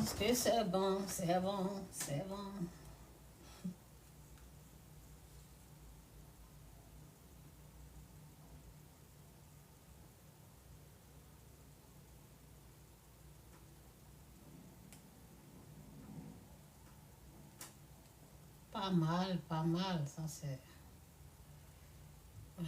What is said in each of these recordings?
pense que c'est bon, c'est bon, c'est bon. Pas mal, ça c'est... c'est-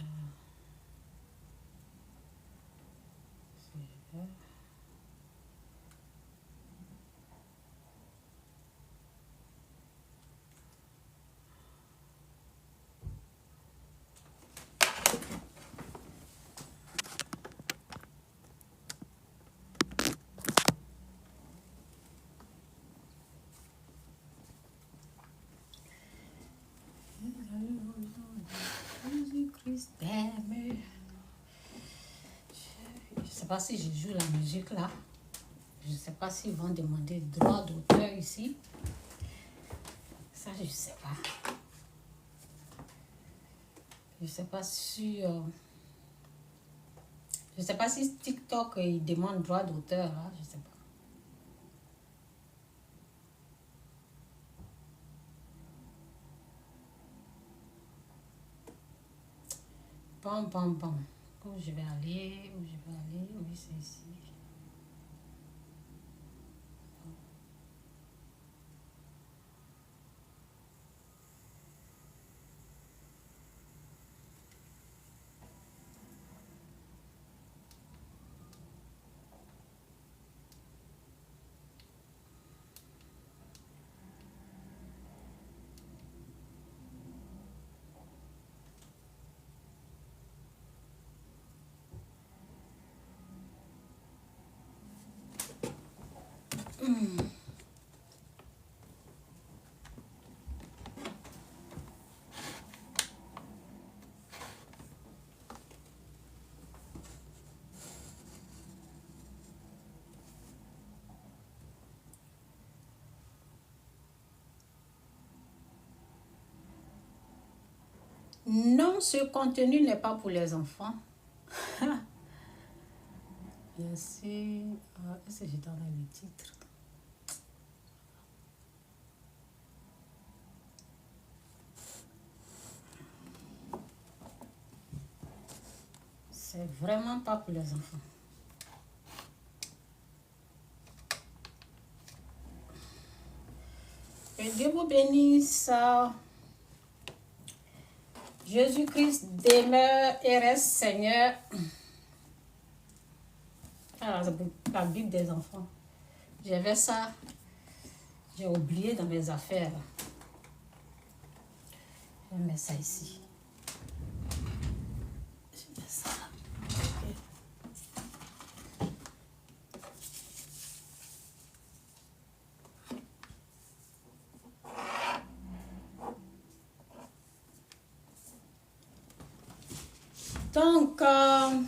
Jésus-Christ t'aime. Je ne sais pas si je joue la musique là. Je ne sais pas s'ils vont demander droit d'auteur ici. Ça, je ne sais pas. Je ne sais pas si... je ne sais pas si TikTok, il demande droit d'auteur là. Je ne sais pas. Bon. Où je vais aller? Oui, c'est ici. Non, ce contenu n'est pas pour les enfants. Bien sûr. Est-ce que j'ai donné le titre? C'est vraiment pas pour les enfants. Que Dieu vous bénisse. Jésus-Christ demeure et reste Seigneur. Alors, c'est la Bible des enfants. J'avais ça. J'ai oublié dans mes affaires. Je mets ça ici. Je mets ça. Ok. Donc, hein?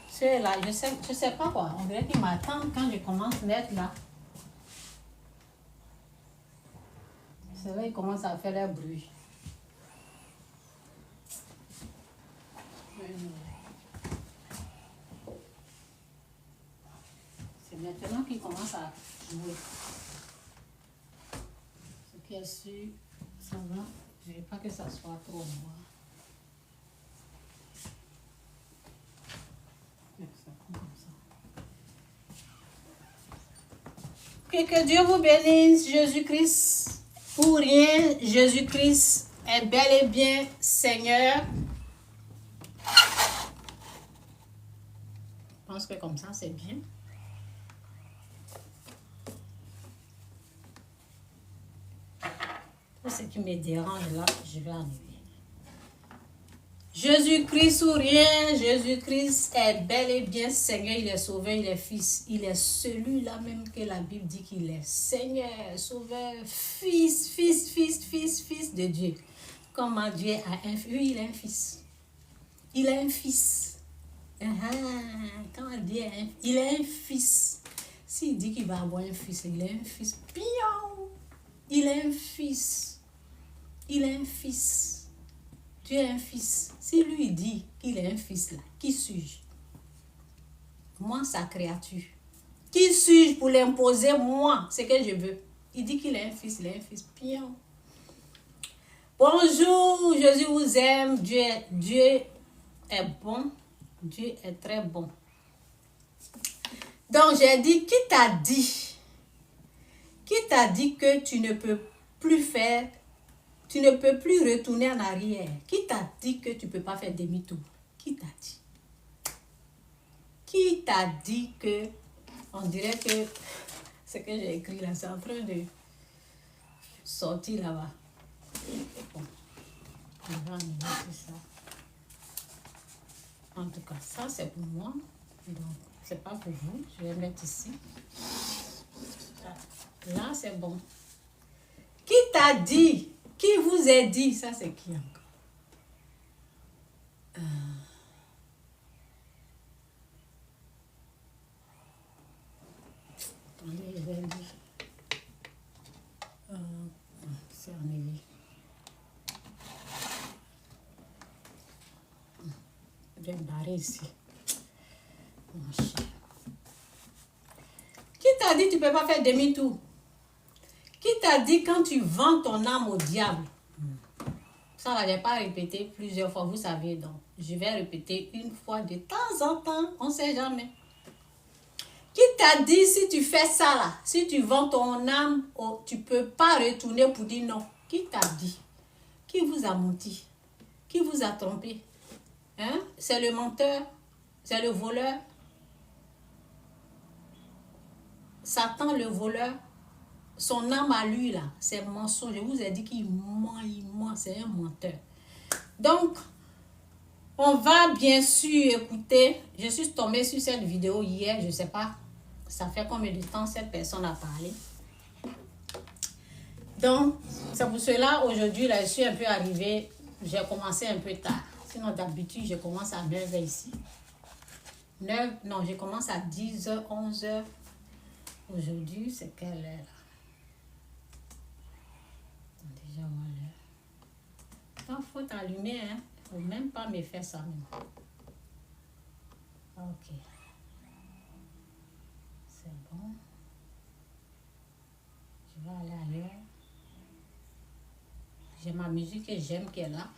C'est là, je sais pas quoi. On dirait qu'il m'attend quand je commence net là. C'est là, il commence à faire le bruit. C'est maintenant qu'il commence à jouer. Ce qui est sûr, ça va. Je ne veux pas que ça soit trop noir. Ça prend comme ça. Que Dieu vous bénisse, Jésus-Christ. Pour rien, Jésus-Christ est bel et bien Seigneur. Je pense que comme ça, c'est bien. Tout ce qui me dérange là, je vais enlever. Jésus-Christ ou rien, Jésus-Christ est bel et bien Seigneur, il est sauveur, il est fils. Il est celui-là même que la Bible dit qu'il est Seigneur, sauveur, fils de Dieu. Comment Dieu a un fils? Oui, il a un fils. Il a un fils. Comment Dieu a un fils? Il a un fils. S'il dit qu'il va avoir un fils, il a un fils. Pion! Il a un fils. Il a un fils. Dieu a un fils. Si lui dit qu'il a un fils là, qui suis-je? Moi, sa créature. Qui suis-je pour l'imposer, moi, ce que je veux? Il dit qu'il a un fils, il a un fils. Pion. Bonjour, Jésus vous aime. Dieu est bon. Dieu est très bon. Donc, j'ai dit, qui t'a dit? Qui t'a dit que tu ne peux plus faire, tu ne peux plus retourner en arrière? Qui t'a dit que tu ne peux pas faire demi-tour? Qui t'a dit? Qui t'a dit que, on dirait que ce que j'ai écrit là, c'est en train de sortir là-bas. Bon, on va mettre ça. En tout cas, ça c'est pour moi. Donc, c'est pas pour vous. Je vais mettre ici. Là, c'est bon. Qui t'a dit? Qui vous a dit? Ça, c'est qui encore? Attendez, je vais lire. C'est en éveil. Je vais me barrer ici. Mon chien. Qui t'a dit que tu ne peux pas faire demi-tour? Qui t'a dit quand tu vends ton âme au diable? Ça, je ne vais pas répéter plusieurs fois, vous savez. Donc, je vais répéter une fois de temps en temps. On ne sait jamais. Qui t'a dit si tu fais ça là, si tu vends ton âme, tu ne peux pas retourner pour dire non? Qui t'a dit? Qui vous a menti? Qui vous a trompé? Hein? C'est le menteur? C'est le voleur? Satan, le voleur? Son âme à lui là, c'est mensonge. Je vous ai dit qu'il ment, c'est un menteur. Donc, on va bien sûr écouter. Je suis tombée sur cette vidéo hier, je ne sais pas, ça fait combien de temps cette personne a parlé. Donc, c'est pour cela, aujourd'hui, là, je suis un peu arrivée, j'ai commencé un peu tard. Sinon, d'habitude, je commence à 9h ici. 9, non, je commence à 10h, 11h. Aujourd'hui, c'est quelle heure? Déjà, voilà. Il faut t'allumer, hein. Il ne faut même pas me faire ça même. Ok. C'est bon. Je vais aller ailleurs. J'ai ma musique que j'aime qui est là.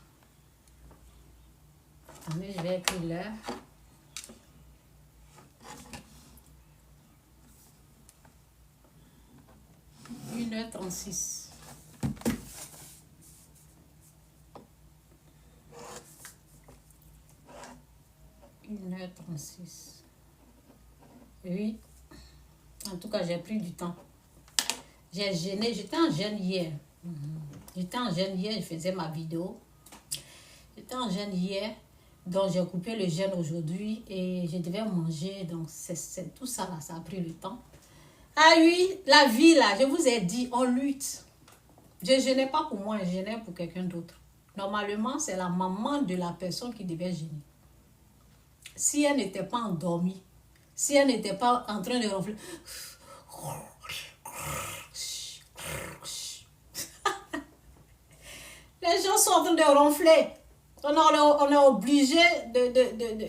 Attendez, je vais écrire l'heure. « 1h36. 1h36. Oui. En tout cas, j'ai pris du temps. J'ai jeûné. J'étais en jeûne hier. J'étais en jeûne hier. Je faisais ma vidéo. J'étais en jeûne hier. Donc, j'ai coupé le jeûne aujourd'hui. Et je devais manger. Donc, c'est tout ça là. Ça a pris le temps. Ah oui, la vie là. Je vous ai dit, on lutte. Je ne jeûnais pas pour moi. Je jeûnais pour quelqu'un d'autre. Normalement, c'est la maman de la personne qui devait jeûner. Si elle n'était pas endormie, si elle n'était pas en train de ronfler, les gens sont en train de ronfler. On est obligé de...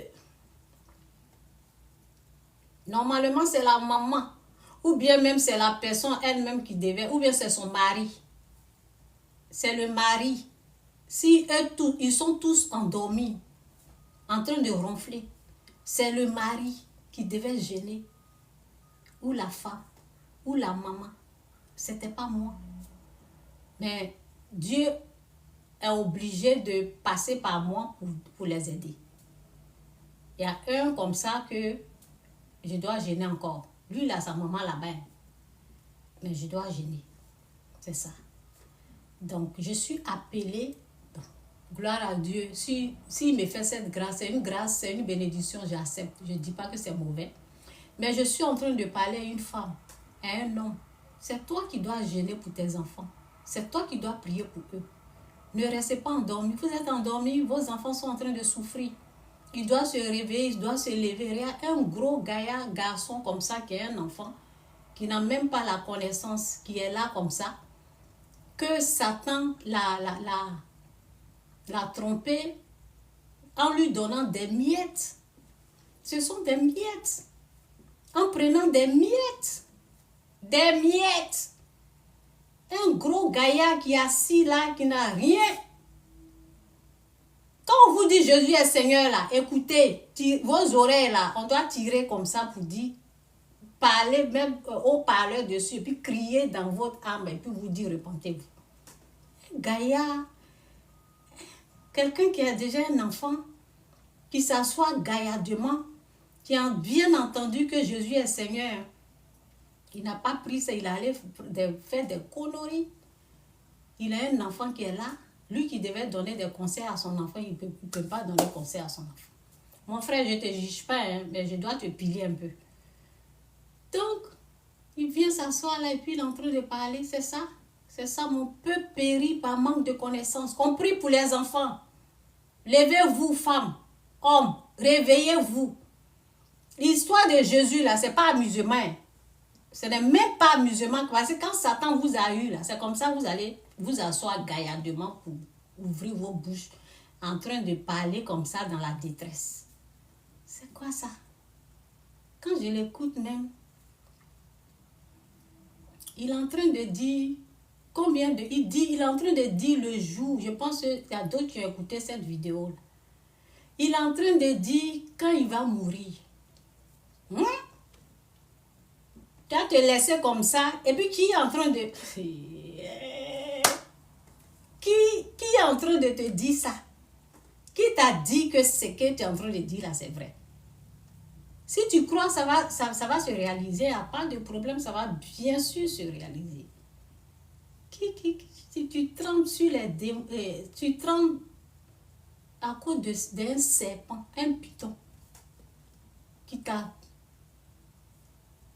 Normalement, c'est la maman. Ou bien même c'est la personne elle-même qui devait, ou bien c'est son mari. C'est le mari. Si ils sont tous endormis, en train de ronfler, c'est le mari qui devait gêner, ou la femme, ou la maman. C'était pas moi. Mais Dieu est obligé de passer par moi pour les aider. Il y a un comme ça que je dois gêner encore. Lui, il a sa maman là-bas. Mais je dois gêner. C'est ça. Donc, je suis appelée. gloire à Dieu. S'il me fait cette grâce, c'est une bénédiction, j'accepte. Je ne dis pas que c'est mauvais. Mais je suis en train de parler à une femme, à un homme. C'est toi qui dois gêner pour tes enfants. C'est toi qui dois prier pour eux. Ne restez pas endormis. Vous êtes endormis, vos enfants sont en train de souffrir. Ils doivent se réveiller, ils doivent se lever. Il y a un gros gaillard, garçon comme ça, qui est un enfant, qui n'a même pas la connaissance, qui est là comme ça, que Satan l'a trompé en lui donnant des miettes. Ce sont des miettes. En prenant des miettes. Des miettes. Un gros gaillard qui est assis là, qui n'a rien. Quand on vous dit Jésus est Seigneur là, écoutez, vos oreilles là, on doit tirer comme ça pour dire, parler même au parleur dessus, et puis crier dans votre âme, et puis vous dire repentez-vous. Un gaillard, quelqu'un qui a déjà un enfant, qui s'assoit gaillardement, qui a bien entendu que Jésus est Seigneur, il n'a pas pris ça, il allait faire des conneries. Il a un enfant qui est là, lui qui devait donner des conseils à son enfant, il ne peut pas donner conseil à son enfant. Mon frère, je ne te juge pas, hein, mais je dois te piller un peu. Donc, il vient s'asseoir là et puis il est en train de parler, c'est ça. C'est ça, mon peuple périt par manque de connaissances. On prie pour les enfants. Levez-vous, femmes, hommes, réveillez-vous. L'histoire de Jésus, là, ce n'est pas amusement. Ce n'est même pas amusement. Parce que quand Satan vous a eu, là, c'est comme ça que vous allez vous asseoir gaillardement pour ouvrir vos bouches en train de parler comme ça dans la détresse. C'est quoi ça? Quand je l'écoute même, il est en train de dire il est en train de dire le jour. Je pense qu'il y a d'autres qui ont écouté cette vidéo là. Il est en train de dire quand il va mourir. Tu vas te laisser comme ça. Et puis qui est en train de... Qui est en train de te dire ça? Qui t'a dit que ce que tu es en train de dire là, c'est vrai? Si tu crois, ça va se réaliser. Il n'y a pas de problème, ça va bien sûr se réaliser. Si tu trembles sur les démons, tu trembles à cause d'un serpent, un python, qui t'a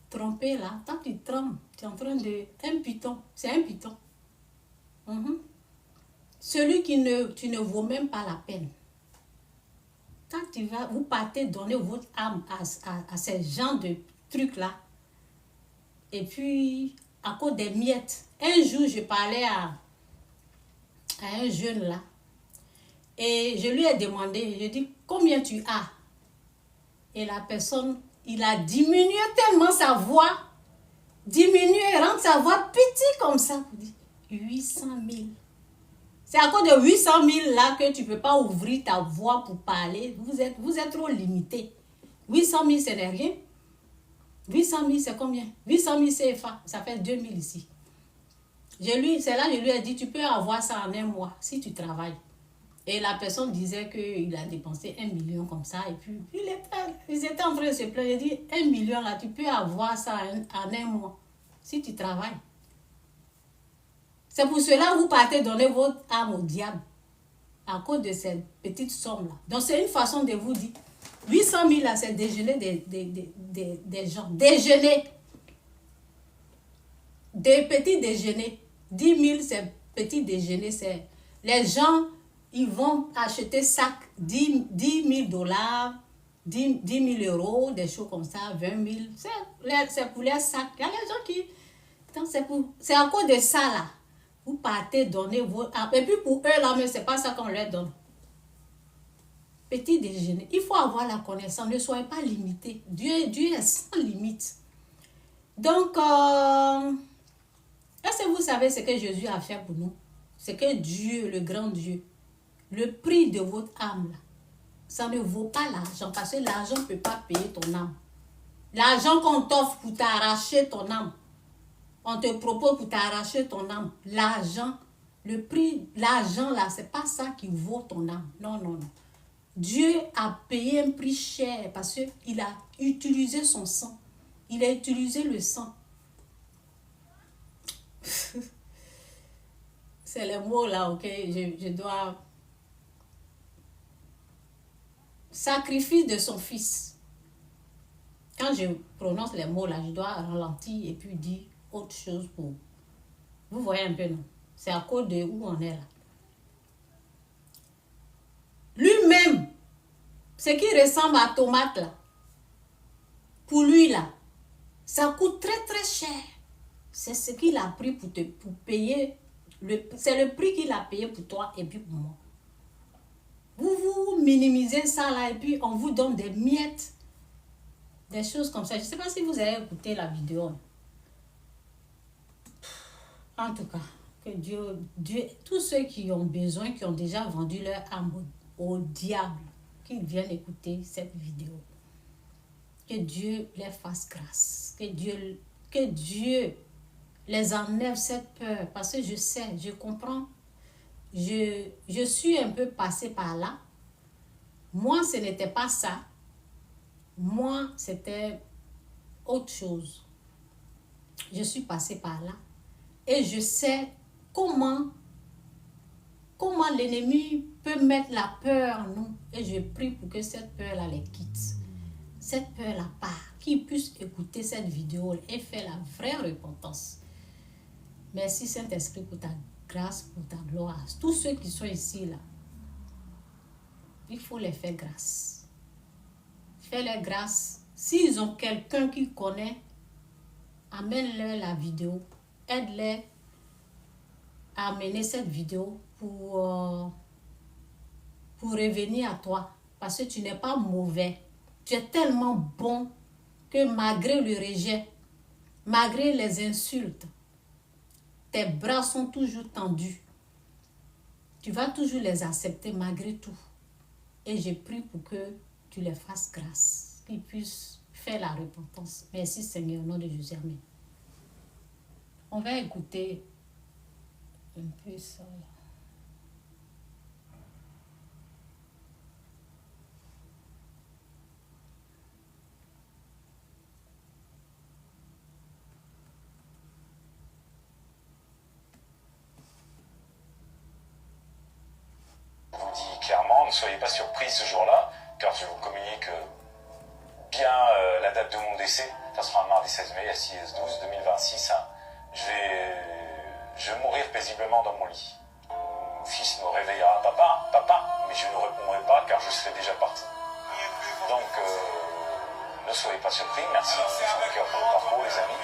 trompé là. Quand tu trembles, tu es en train de... Un python, c'est un python. Celui tu ne vaut même pas la peine. Quand vous partez donner votre âme à ces gens de trucs-là, et puis, à cause des miettes, un jour, je parlais à un jeune là, et je lui ai demandé, je dis, combien tu as? Et la personne, il a diminué tellement sa voix, rendre sa voix petite comme ça, 800 000. C'est à cause de 800 000 là que tu ne peux pas ouvrir ta voix pour parler. Vous êtes trop limité. 800 000, ce n'est rien. 800 000, c'est combien? 800 000 CFA, ça fait 2 000 ici. C'est là que je lui ai dit, tu peux avoir ça en un mois si tu travailles. Et la personne disait qu'il a dépensé 1 million comme ça. Et puis, ils étaient en train de se plaindre. J'ai dit, 1 million là, tu peux avoir ça en un mois si tu travailles. C'est pour cela que vous partez donner votre âme au diable à cause de ces petites sommes-là. Donc, c'est une façon de vous dire, 800 000 là, c'est déjeuner des gens. Déjeuner. Des petits déjeuners. 10 000, c'est petit déjeuner. C'est les gens, ils vont acheter sac 10 000 $, 10 000 euros, des choses comme ça, 20 000. C'est pour les sacs. Il y a les gens qui... C'est à cause de ça là. Vous partez donner votre... Et puis pour eux là, mais c'est pas ça qu'on leur donne. Petit déjeuner. Il faut avoir la connaissance. Ne soyez pas limité. Dieu est sans limite. Donc, est-ce que vous savez ce que Jésus a fait pour nous? C'est que Dieu, le grand Dieu, le prix de votre âme là, ça ne vaut pas l'argent. Parce que l'argent ne peut pas payer ton âme. L'argent qu'on t'offre pour t'arracher ton âme. On te propose pour t'arracher ton âme. L'argent, le prix, l'argent là, c'est pas ça qui vaut ton âme. Non, non, non. Dieu a payé un prix cher parce qu'il a utilisé son sang. Il a utilisé le sang. C'est les mots là, ok, je dois sacrifice de son fils. Quand je prononce les mots là, je dois ralentir et puis dire autre chose pour... Vous voyez un peu, non? C'est à cause de où on est là. Lui-même, ce qui ressemble à tomate là, pour lui là, ça coûte très très cher. C'est ce qu'il a pris pour payer. C'est le prix qu'il a payé pour toi et puis pour moi. Vous minimisez ça là et puis on vous donne des miettes. Des choses comme ça. Je ne sais pas si vous avez écouté la vidéo. En tout cas, que Dieu, tous ceux qui ont besoin, qui ont déjà vendu leur âme au diable, qu'ils viennent écouter cette vidéo. Que Dieu les fasse grâce. Que Dieu les enlève cette peur. Parce que je sais, je comprends. Je suis un peu passée par là. Moi, ce n'était pas ça. Moi, c'était autre chose. Je suis passée par là. Et je sais comment l'ennemi peut mettre la peur en nous. Et je prie pour que cette peur-là les quitte. Cette peur-là part. Qu'ils puissent écouter cette vidéo et faire la vraie repentance. Merci Saint-Esprit pour ta grâce, pour ta gloire. Tous ceux qui sont ici, là, il faut les faire grâce. Fais-les grâce. S'ils ont quelqu'un qui connaît, amène-leur la vidéo. Aide-les à amener cette vidéo pour revenir à toi. Parce que tu n'es pas mauvais. Tu es tellement bon que malgré le rejet, malgré les insultes, tes bras sont toujours tendus. Tu vas toujours les accepter malgré tout. Et je prie pour que tu les fasses grâce. Qu'ils puissent faire la repentance. Merci Seigneur, au nom de Jésus. Amen. On va écouter un peu ça. Je vous dis clairement, ne soyez pas surpris ce jour-là, car je vous communique bien la date de mon décès. Ça sera un mardi 16 mai à 6-12 2026. Je vais mourir paisiblement dans mon lit. Mon fils me réveillera, papa, papa, mais je ne répondrai pas car je serai déjà parti. Donc, ne soyez pas surpris. Merci de son cœur pour le parcours, les amis.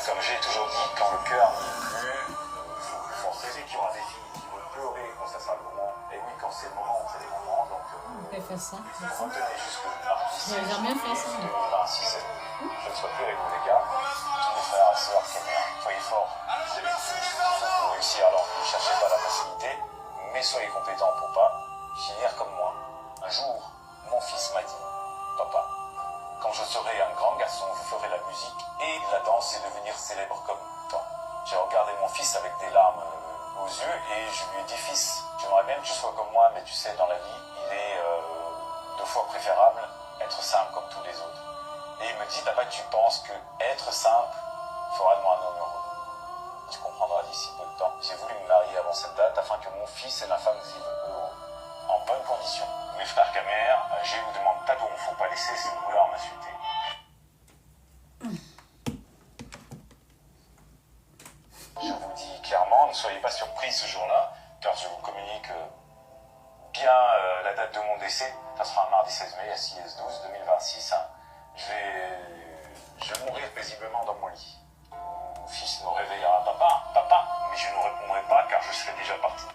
Comme j'ai toujours dit, quand le cœur n'est plus, il faut rester qu'il y aura des filles qui vont pleurer quand ça sera le moment. Et oui, quand c'est le moment, c'est les moments. Donc, On peut faire ça. retenez jusqu'au mardi 16 J'ai jamais fait ça. 2026. Je ne sois plus avec vous, les gars. Tous mes frères et sœurs kenyans, soyez forts. Vous avez tout ce qu'il faut pour réussir. Alors, ne cherchez pas la facilité, mais soyez compétents pour pas finir comme moi. Un jour, mon fils m'a dit, papa, quand je serai un grand garçon, vous ferez la musique et la danse et devenir célèbre comme toi. J'ai regardé mon fils avec des larmes aux yeux et je lui ai dit, fils, j'aimerais bien que tu sois comme moi, mais tu sais, dans la vie, il est 2 fois préférable être simple comme tous les autres. Et il me dit, papa, tu penses que être simple fera de moi un homme heureux? Tu comprendras d'ici peu de temps. J'ai voulu me marier avant cette date afin que mon fils et ma femme vivent heureux, en bonnes conditions. Mes frères Camer, je vous demande pardon, il ne faut pas laisser ces couleurs m'insulter. Je vous dis clairement, ne soyez pas surpris ce jour-là, car je vous communique bien la date de mon décès. Ça sera un mardi 16 mai à 6-12 2026. Je vais mourir paisiblement dans mon lit. Mon fils me réveillera, papa, papa, mais je ne répondrai pas car je serai déjà parti.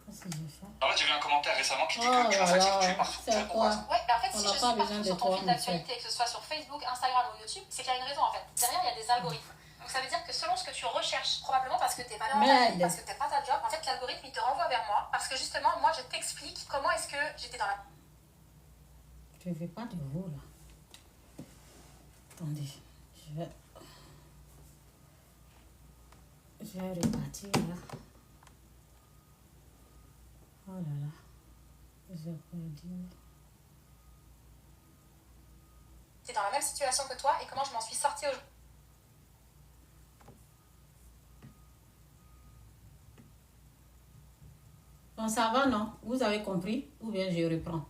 En fait, j'ai vu un commentaire récemment qui dit Oh que tu là vas fatiguer, là, tu es partout. c'est quoi? Ouais, mais en fait, On si n'a je pas suis besoin partout de sur ton toi, fil mon d'actualité, que ce soit sur Facebook, Instagram ou YouTube, c'est qu'il y a une raison en fait. Derrière, il y a des algorithmes. Donc ça veut dire que selon ce que tu recherches, probablement parce que t'es pas dans ta vie, parce que t'es pas ta job, en fait l'algorithme il te renvoie vers moi. Parce que justement, moi je t'explique comment est-ce que j'étais dans la... Je ne veux pas de vous là. Attendez, je vais repartir là. Oh là là, j'ai perdu. J'étais dans la même situation que toi et comment je m'en suis sortie aujourd'hui. Bon, ça va, non? Vous avez compris? Ou bien je reprends?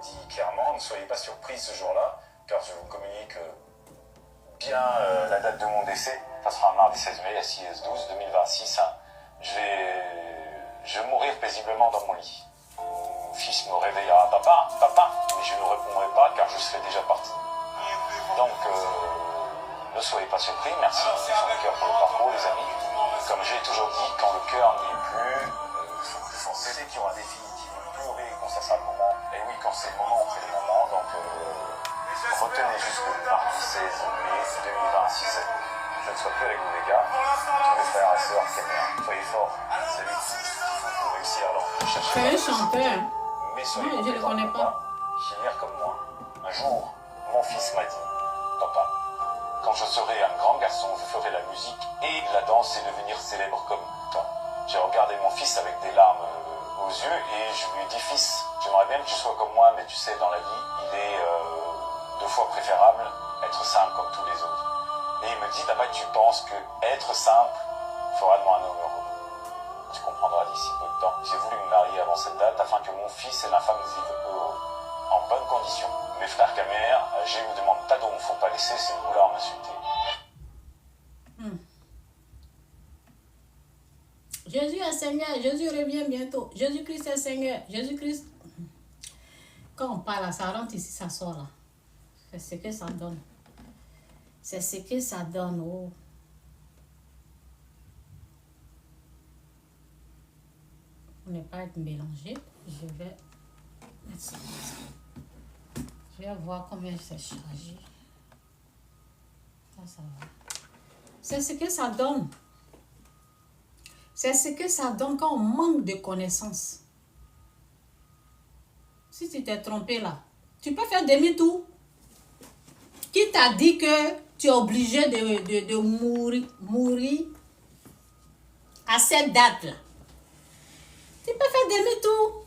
dit clairement, ne soyez pas surpris ce jour-là, car je vous communique bien la date de mon décès. Ça sera un mardi 16 mai à 6/12 2026. Je vais mourir paisiblement dans mon lit. Mon fils me réveillera, papa, mais je ne répondrai pas car je serai déjà parti. Donc, ne soyez pas surpris. Merci de son cœur pour le parcours, les amis. Comme j'ai toujours dit, quand le cœur n'y est plus, il faut plus foncer. C'est qu'il y aura définitivement pleurer quand ça sera le moment. Et oui, quand c'est le moment, on fait le moment. Donc, retenez jusqu'au mardi 16 mai 2026. Je ne sois plus avec vous, les gars. Tous mes frères et sœurs qui aiment. Soyez forts. C'est lui qu'il faut pour réussir. Alors, cherchez. C'est un chanteur. Mais soyez Oui, je ne le connais pas. Finir comme moi. Un jour, mon fils m'a dit, papa, quand je serai un grand garçon, je ferai la musique et la danse et devenir célèbre comme toi. J'ai regardé mon fils avec des larmes aux yeux et je lui ai dit, fils, j'aimerais bien que tu sois comme moi, mais tu sais, dans la vie, il est 2 fois préférable être simple comme tous les autres. Et il me dit, papa, tu penses que être simple fera de moi un homme heureux? Tu comprendras d'ici peu de temps. J'ai voulu me marier avant cette date afin que mon fils et la femme vivent heureux, en bonnes conditions. Mes frères camères, je ne vous demande pas d'où, il ne faut pas laisser ces mots-là m'insulter. Jésus est Seigneur, Jésus revient bientôt. Jésus-Christ est Seigneur, Jésus-Christ. Quand on parle, ça rentre ici, ça sort là. C'est ce que ça donne. C'est ce que ça donne. Oh. Pour ne pas être mélangé, je vais mettre ça comme ça. Je vais voir combien c'est chargé. Ça va. C'est ce que ça donne. C'est ce que ça donne quand on manque de connaissances. Si tu t'es trompé là, tu peux faire demi-tour. Qui t'a dit que tu es obligé de mourir à cette date-là? Tu peux faire demi-tour.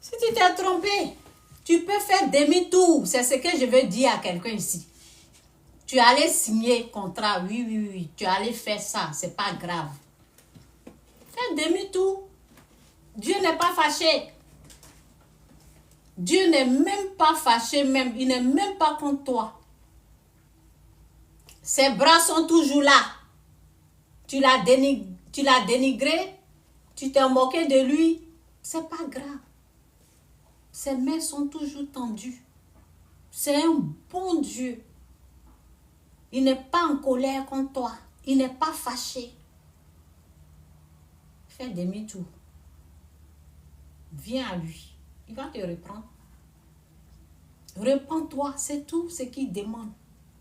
Si tu t'es trompé, tu peux faire demi-tour. C'est ce que je veux dire à quelqu'un ici. Tu allais signer contrat, oui. Tu allais faire ça, c'est pas grave. Fais demi-tour. Dieu n'est pas fâché. Dieu n'est même pas fâché même. Il n'est même pas contre toi. Ses bras sont toujours là. Tu l'as dénigré. Tu t'es moqué de lui. C'est pas grave. Ses mains sont toujours tendues. C'est un bon Dieu. Il n'est pas en colère contre toi. Il n'est pas fâché. Fais demi-tour. Viens à lui. Il va te reprendre. Repends-toi, c'est tout ce qu'il demande.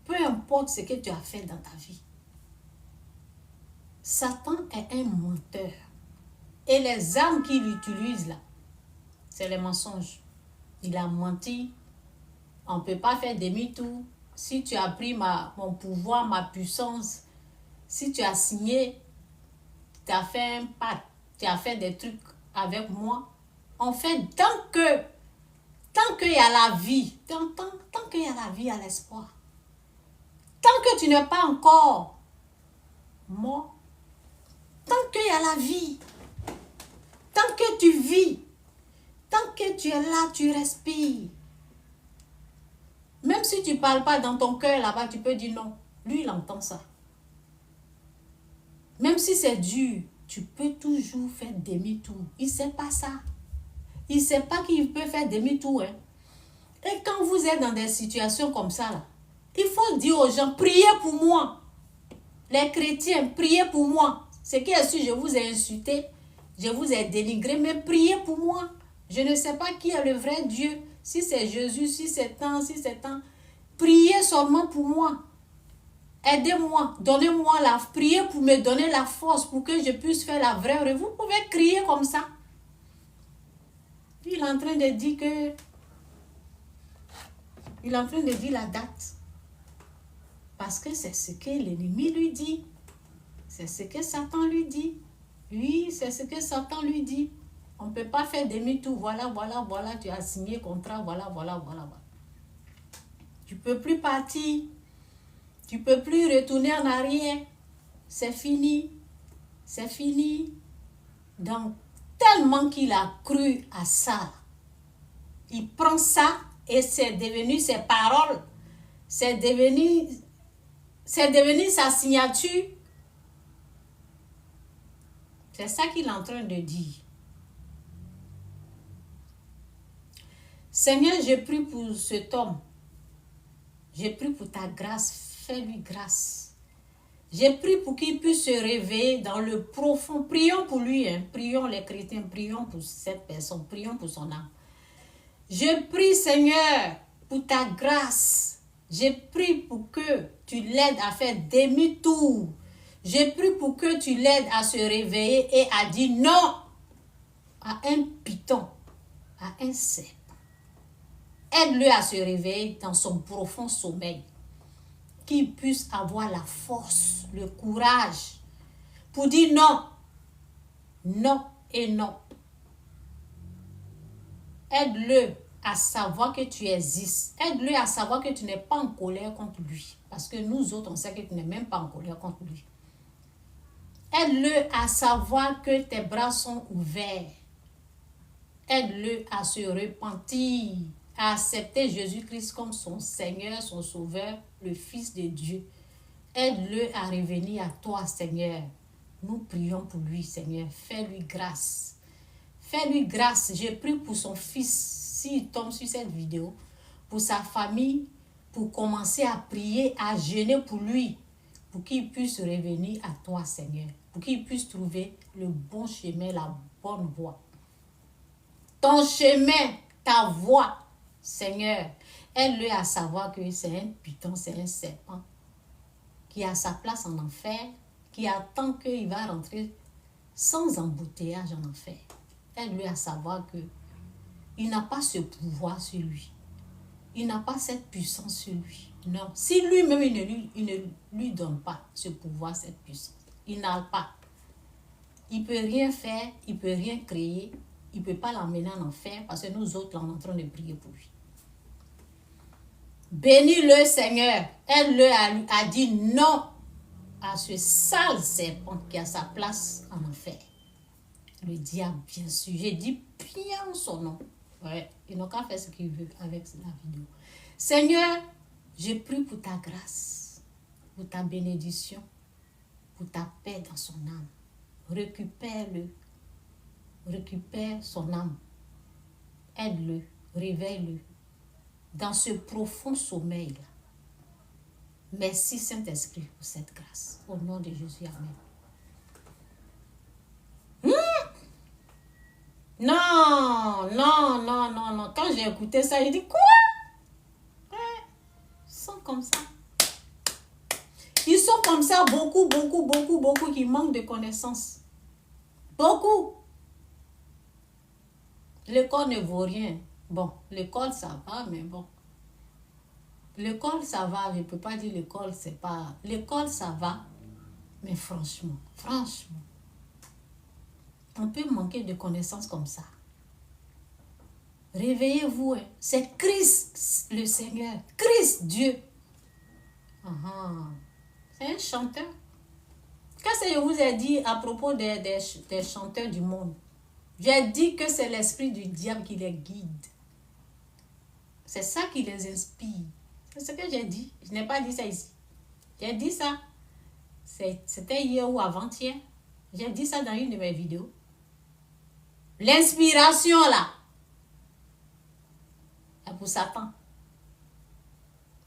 Peu importe ce que tu as fait dans ta vie. Satan est un menteur. Et les armes qu'il utilise là, c'est les mensonges. Il a menti. On ne peut pas faire demi-tour. Si tu as pris mon pouvoir, ma puissance, si tu as signé, tu as fait un pacte, tu as fait des trucs avec moi, en fait, tant qu'il y a la vie, tant qu'il y a la vie, il y a l'espoir. Tant que tu n'es pas encore mort, tant qu'il y a la vie, tant que tu vis, tant que tu es là, tu respires. Même si tu ne parles pas dans ton cœur là-bas, tu peux dire non. Lui, il entend ça. Même si c'est dur, tu peux toujours faire demi-tour. Il ne sait pas ça. Il ne sait pas qu'il peut faire demi-tour. Hein. Et quand vous êtes dans des situations comme ça, là, il faut dire aux gens, priez pour moi. Les chrétiens, priez pour moi. C'est qui est sûr, je vous ai insulté, je vous ai dénigré, mais priez pour moi. Je ne sais pas qui est le vrai Dieu. Si c'est Jésus, si c'est tant. Priez seulement pour moi. Aidez-moi, donnez-moi priez pour me donner la force pour que je puisse faire la vraie œuvre. Vous pouvez crier comme ça. Il est en train de dire que... Il est en train de dire la date. Parce que c'est ce que l'ennemi lui dit. C'est ce que Satan lui dit. Oui, c'est ce que Satan lui dit. On ne peut pas faire demi-tour. Voilà. Tu as signé contrat. Voilà. Tu ne peux plus partir. Tu ne peux plus retourner en arrière. C'est fini. Donc, tellement qu'il a cru à ça. Il prend ça et c'est devenu ses paroles. C'est devenu sa signature. C'est ça qu'il est en train de dire. Seigneur, j'ai prié pour cet homme. J'ai prié pour ta grâce. Fais-lui grâce. J'ai prié pour qu'il puisse se réveiller dans le profond. Prions pour lui. Prions les chrétiens. Prions pour cette personne. Prions pour son âme. Je prie, Seigneur, pour ta grâce. Je prie pour que tu l'aides à faire demi-tour. Je prie pour que tu l'aides à se réveiller et à dire non à un python, à un serpent. Aide-le à se réveiller dans son profond sommeil. Qu'il puisse avoir la force, le courage pour dire non. Non et non. Aide-le à savoir que tu existes. Aide-le à savoir que tu n'es pas en colère contre lui. Parce que nous autres, on sait que tu n'es même pas en colère contre lui. Aide-le à savoir que tes bras sont ouverts. Aide-le à se repentir, à accepter Jésus-Christ comme son Seigneur, son Sauveur, le Fils de Dieu. Aide-le à revenir à toi, Seigneur. Nous prions pour lui, Seigneur. Fais-lui grâce. Fais-lui grâce. Je prie pour son fils, s'il tombe sur cette vidéo, pour sa famille, pour commencer à prier, à jeûner pour lui, pour qu'il puisse revenir à toi, Seigneur. Pour qu'il puisse trouver le bon chemin, la bonne voie. Ton chemin, ta voie, Seigneur, aide-le à savoir que c'est un python, c'est un serpent qui a sa place en enfer, qui attend qu'il va rentrer sans embouteillage en enfer. Aide-le à savoir que il n'a pas ce pouvoir sur lui. Il n'a pas cette puissance sur lui. Non, si lui-même il ne lui donne pas ce pouvoir, cette puissance, il n'a pas. Il ne peut rien faire, il ne peut rien créer, il ne peut pas l'emmener en enfer parce que nous autres, là, on est en train de prier pour lui. Bénis-le, Seigneur. Aide-le à dire non à ce sale serpent qui a sa place en enfer. Le diable, bien sûr. J'ai dit bien son nom. Ouais, il n'a qu'à faire ce qu'il veut avec la vidéo. Seigneur, je prie pour ta grâce, pour ta bénédiction, pour ta paix dans son âme. Récupère-le. Récupère son âme. Aide-le, réveille-le dans ce profond sommeil-là. Merci Saint-Esprit pour cette grâce. Au nom de Jésus, Amen. Non. Quand j'ai écouté ça, j'ai dit quoi? Ils sont comme ça. Ils sont comme ça, beaucoup qui manquent de connaissances. Beaucoup. L'école ne vaut rien. Bon, l'école, ça va, mais bon. L'école, ça va. Je ne peux pas dire l'école, c'est pas... L'école, ça va. Mais franchement, on peut manquer de connaissances comme ça. Réveillez-vous. Hein. C'est Christ, le Seigneur. Christ, Dieu. C'est un chanteur. Qu'est-ce que je vous ai dit à propos des chanteurs du monde? J'ai dit que c'est l'esprit du diable qui les guide. C'est ça qui les inspire. C'est ce que j'ai dit. Je n'ai pas dit ça ici. J'ai dit ça. C'était hier ou avant-hier. J'ai dit ça dans une de mes vidéos. L'inspiration là, c'est pour Satan.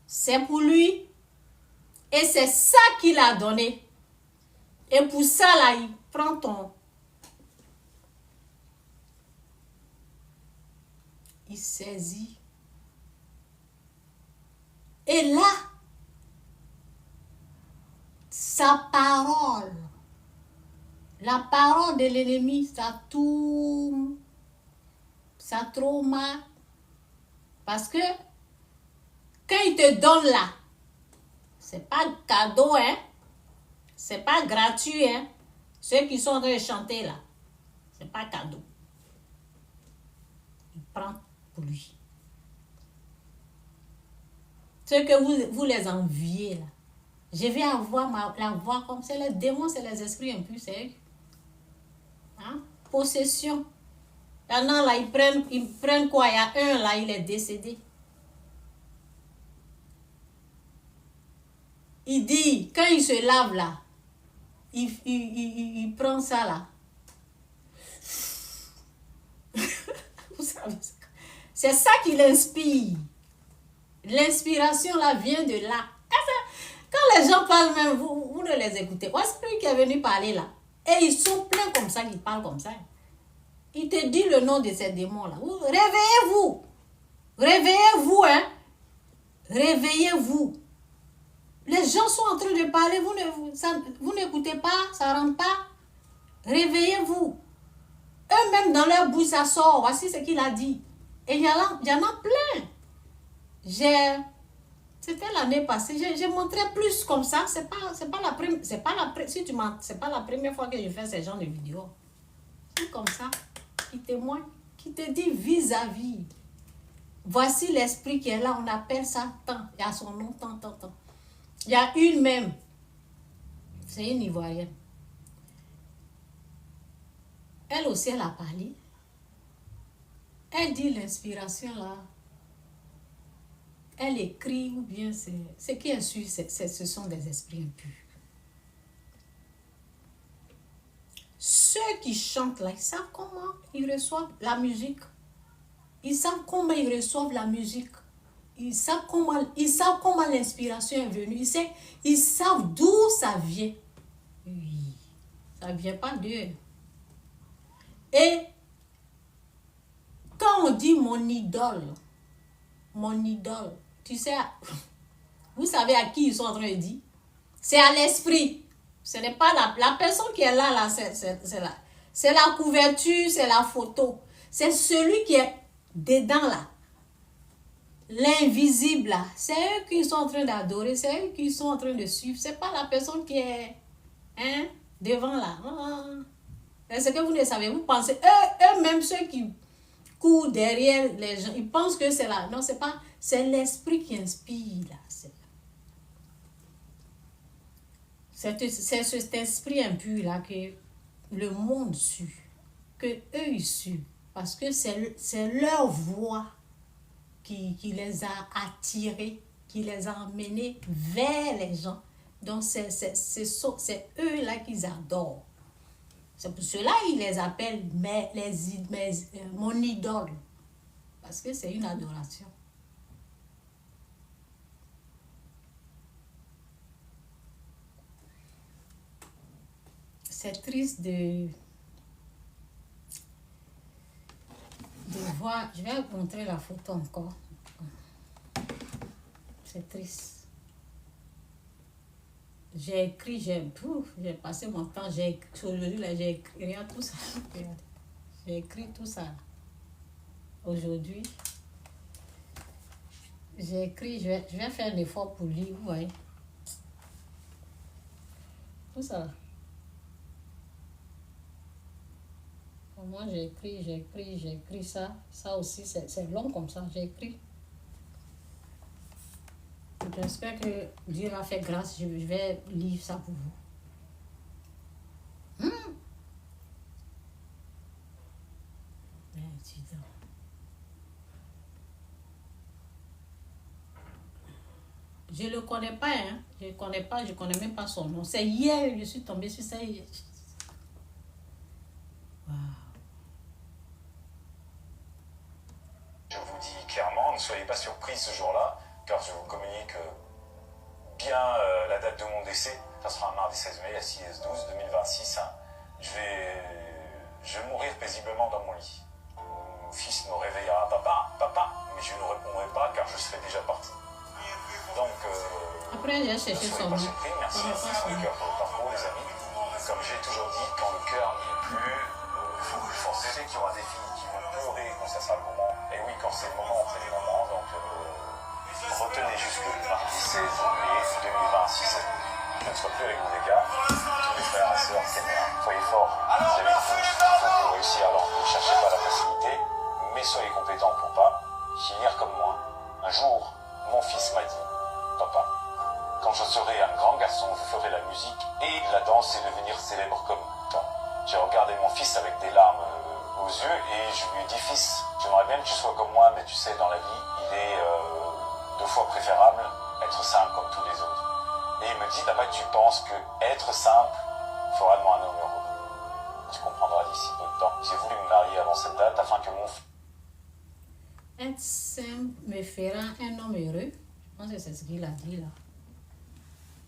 C'est pour lui. Et c'est ça qu'il a donné. Et pour ça là, il prend ton... Il saisit. Et là, sa parole, la parole de l'ennemi, ça tourne, ça trauma. Parce que quand il te donne là, c'est pas cadeau, hein. C'est pas gratuit, hein. Ceux qui sont en train de chanter là, c'est pas cadeau. Il prend pour lui. Ceux que vous les enviez là, je vais avoir la voix comme c'est les démons, c'est les esprits impurs, c'est eux. Hein? Possession. Il y en a là, ils prennent quoi? Il y a un là, il est décédé. Il dit, quand il se lave là, il prend ça là. Vous savez, c'est ça qui l'inspire. L'inspiration là vient de là. Quand les gens parlent même, vous ne les écoutez pas. C'est lui qui est venu parler là. Et ils sont pleins comme ça, ils parlent comme ça. Il te dit le nom de ces démons là. Réveillez-vous. Réveillez-vous, hein. Réveillez-vous. Les gens sont en train de parler, vous n'écoutez pas, ça ne rentre pas. Réveillez-vous. Eux-mêmes, dans leur bouche, ça sort. Voici ce qu'il a dit. Et il y en a plein. C'était l'année passée. J'ai montré plus comme ça. C'est pas la première fois que je fais ce genre de vidéos. C'est comme ça. Qui témoigne, qui te dit vis-à-vis. Voici l'esprit qui est là. On appelle ça tant. Il y a son nom, tant. Il y a une même. C'est une Ivoirienne. Elle aussi, elle a parlé. Elle dit l'inspiration là. Elle écrit ou bien ce qui est sûr, ce sont des esprits impurs. Ceux qui chantent là, ils savent comment ils reçoivent la musique. Ils savent comment ils reçoivent la musique. Ils savent comment l'inspiration est venue. Ils savent d'où ça vient. Oui, ça ne vient pas d'eux. Et quand on dit mon idole, tu sais, vous savez à qui ils sont en train de dire? C'est à l'esprit. Ce n'est pas la personne qui est là, c'est la couverture, c'est la photo. C'est celui qui est dedans là. L'invisible là. C'est eux qui sont en train d'adorer, c'est eux qui sont en train de suivre. C'est pas la personne qui est devant là. C'est que vous ne savez, vous pensez, eux-mêmes ceux qui courent derrière les gens, ils pensent que c'est là. Non, c'est pas, c'est l'esprit qui inspire là. C'est cet esprit impur là que le monde suit, que eux ils suivent, parce que c'est leur voix qui les a attirés, qui les a emmenés vers les gens. Donc c'est eux là qu'ils adorent. C'est pour cela qu'ils les appellent mon idole, parce que c'est une adoration. C'est triste de voir. Je vais vous montrer la photo encore. C'est triste. J'ai écrit, j'ai passé mon temps, aujourd'hui là, j'ai écrit, regarde tout ça. J'ai écrit tout ça. Aujourd'hui, j'ai écrit, je vais faire un effort pour lire, vous voyez. Tout ça. Moi, j'ai écrit ça. Ça aussi, c'est long comme ça, j'ai écrit. J'espère que Dieu va faire grâce, je vais lire ça pour vous. Je ne le connais pas, hein. Je connais même pas son nom. C'est hier, je suis tombée sur ça. Wow. Je vous dis clairement, ne soyez pas surpris ce jour-là, car je vous communique bien la date de mon décès. Ça sera un mardi 16 mai à 6-12 2026. Hein. Je vais mourir paisiblement dans mon lit. Mon fils me réveillera, papa, mais je ne répondrai pas car je serai déjà parti. Donc, après, j'ai cherché ne soyez pas surpris, merci le cœur pour le parcours, les amis. Comme j'ai toujours dit, quand le cœur n'y est plus, il faut plus forcer. Ceux qui aura des filles qui vont pleurer quand ça sera le moment. Et oui, quand c'est le moment, c'est le moment. Donc, retenez jusque le mardi 16 mai 2026. Je ne serai plus avec vous, les gars. Tous mes frères et sœurs, soyez forts. Vous avez tout pour réussir. Alors, ne cherchez pas la facilité, mais soyez compétents pour pas finir comme moi. Un jour, mon fils m'a dit, papa, quand je serai un grand garçon, je ferai la musique et la danse et devenir célèbre comme toi. j'ai regardé mon fils avec des larmes aux yeux et je lui ai dit, fils, j'aimerais bien que tu sois comme moi, mais tu sais, dans la vie, il est 2 fois préférable être simple comme tous les autres. Et il me dit, papa, tu penses que être simple fera de moi un homme heureux? Tu comprendras d'ici peu de temps. J'ai voulu me marier avant cette date afin que mon fils... Être simple me fera un homme heureux. Je pense que c'est ce qu'il a dit là.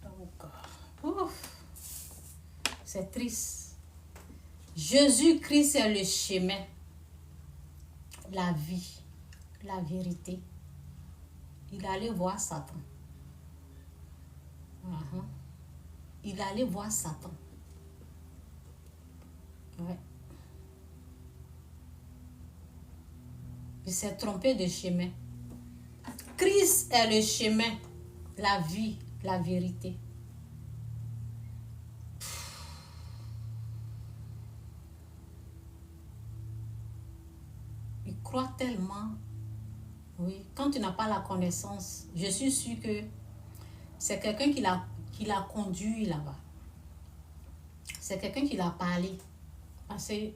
Donc, c'est triste. Jésus-Christ est le chemin, la vie, la vérité. Il allait voir Satan. Il allait voir Satan. Ouais. Il s'est trompé de chemin. Christ est le chemin, la vie, la vérité. Il croit tellement. Oui, quand tu n'as pas la connaissance, je suis sûre que c'est quelqu'un qui l'a conduit là-bas. C'est quelqu'un qui l'a parlé. C'est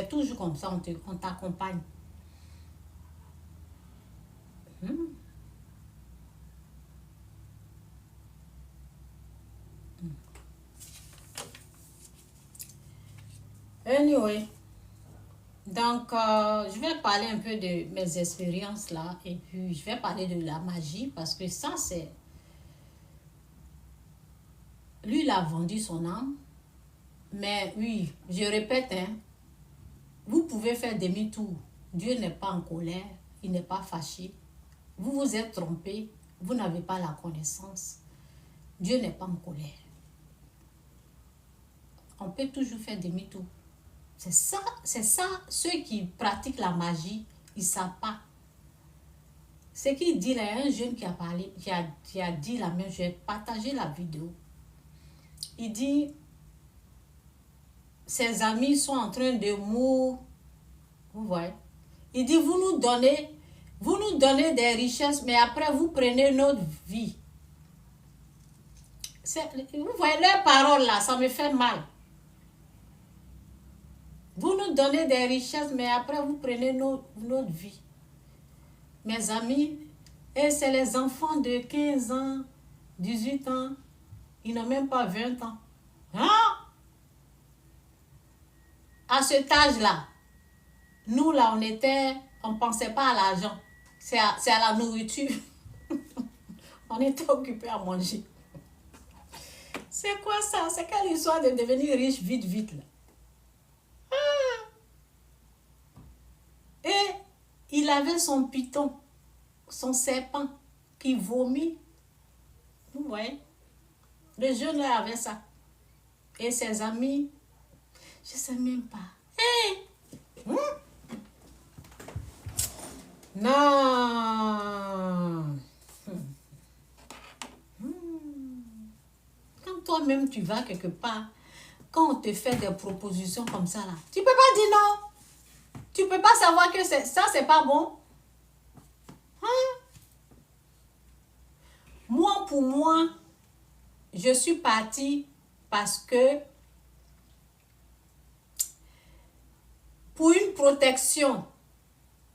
toujours comme ça, on t'accompagne. Anyway, donc je vais parler un peu de mes expériences là et puis je vais parler de la magie parce que ça c'est... Lui il a vendu son âme, mais oui, je répète, vous pouvez faire demi-tour. Dieu n'est pas en colère, il n'est pas fâché. Vous vous êtes trompé, vous n'avez pas la connaissance. Dieu n'est pas en colère. On peut toujours faire demi-tour. C'est ça, ceux qui pratiquent la magie, ils ne savent pas. Ce qu'il dit là, il y a un jeune qui a parlé, qui a dit la même, je vais partager la vidéo. Il dit, ses amis sont en train de mourir. Vous voyez? Il dit, vous nous donnez des richesses, mais après vous prenez notre vie. Vous voyez, leurs paroles là, ça me fait mal. Vous nous donnez des richesses, mais après vous prenez notre vie. Mes amis, et c'est les enfants de 15 ans, 18 ans, ils n'ont même pas 20 ans. À cet âge-là, nous là, on ne pensait pas à l'argent. C'est à la nourriture. On était occupés à manger. C'est quoi ça? C'est quelle histoire de devenir riche vite là? Et il avait son python, son serpent qui vomit. Vous voyez? Le jeune là avait ça. Et ses amis, je ne sais même pas. Non. Quand toi-même tu vas quelque part, quand on te fait des propositions comme ça là, tu ne peux pas dire non. Tu ne peux pas savoir que ça, c'est pas bon. Moi, pour moi, je suis partie parce que pour une protection,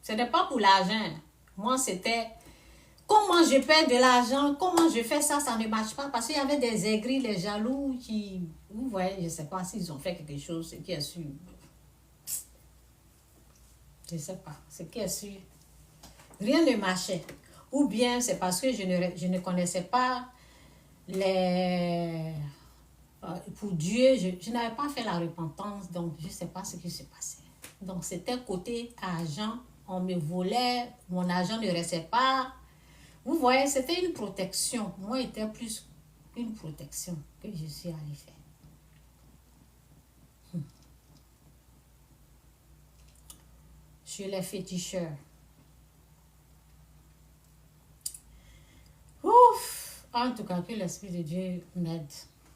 ce n'est pas pour l'argent. Moi, c'était comment je perds de l'argent, comment je fais ça, ça ne marche pas. Parce qu'il y avait des aigris, les jaloux qui... Vous voyez, je ne sais pas s'ils ont fait quelque chose, ce qui est sûr. Je ne sais pas, ce qui est sûr. Rien ne marchait. Ou bien c'est parce que je ne connaissais pas les... pour Dieu, je n'avais pas fait la repentance, donc je ne sais pas ce qui se passait. Donc c'était côté argent, on me volait, mon argent ne restait pas. Vous voyez, c'était une protection. Moi, c'était plus une protection que je suis allée faire. Chez les féticheurs. Ouf! En tout cas, que l'Esprit de Dieu m'aide.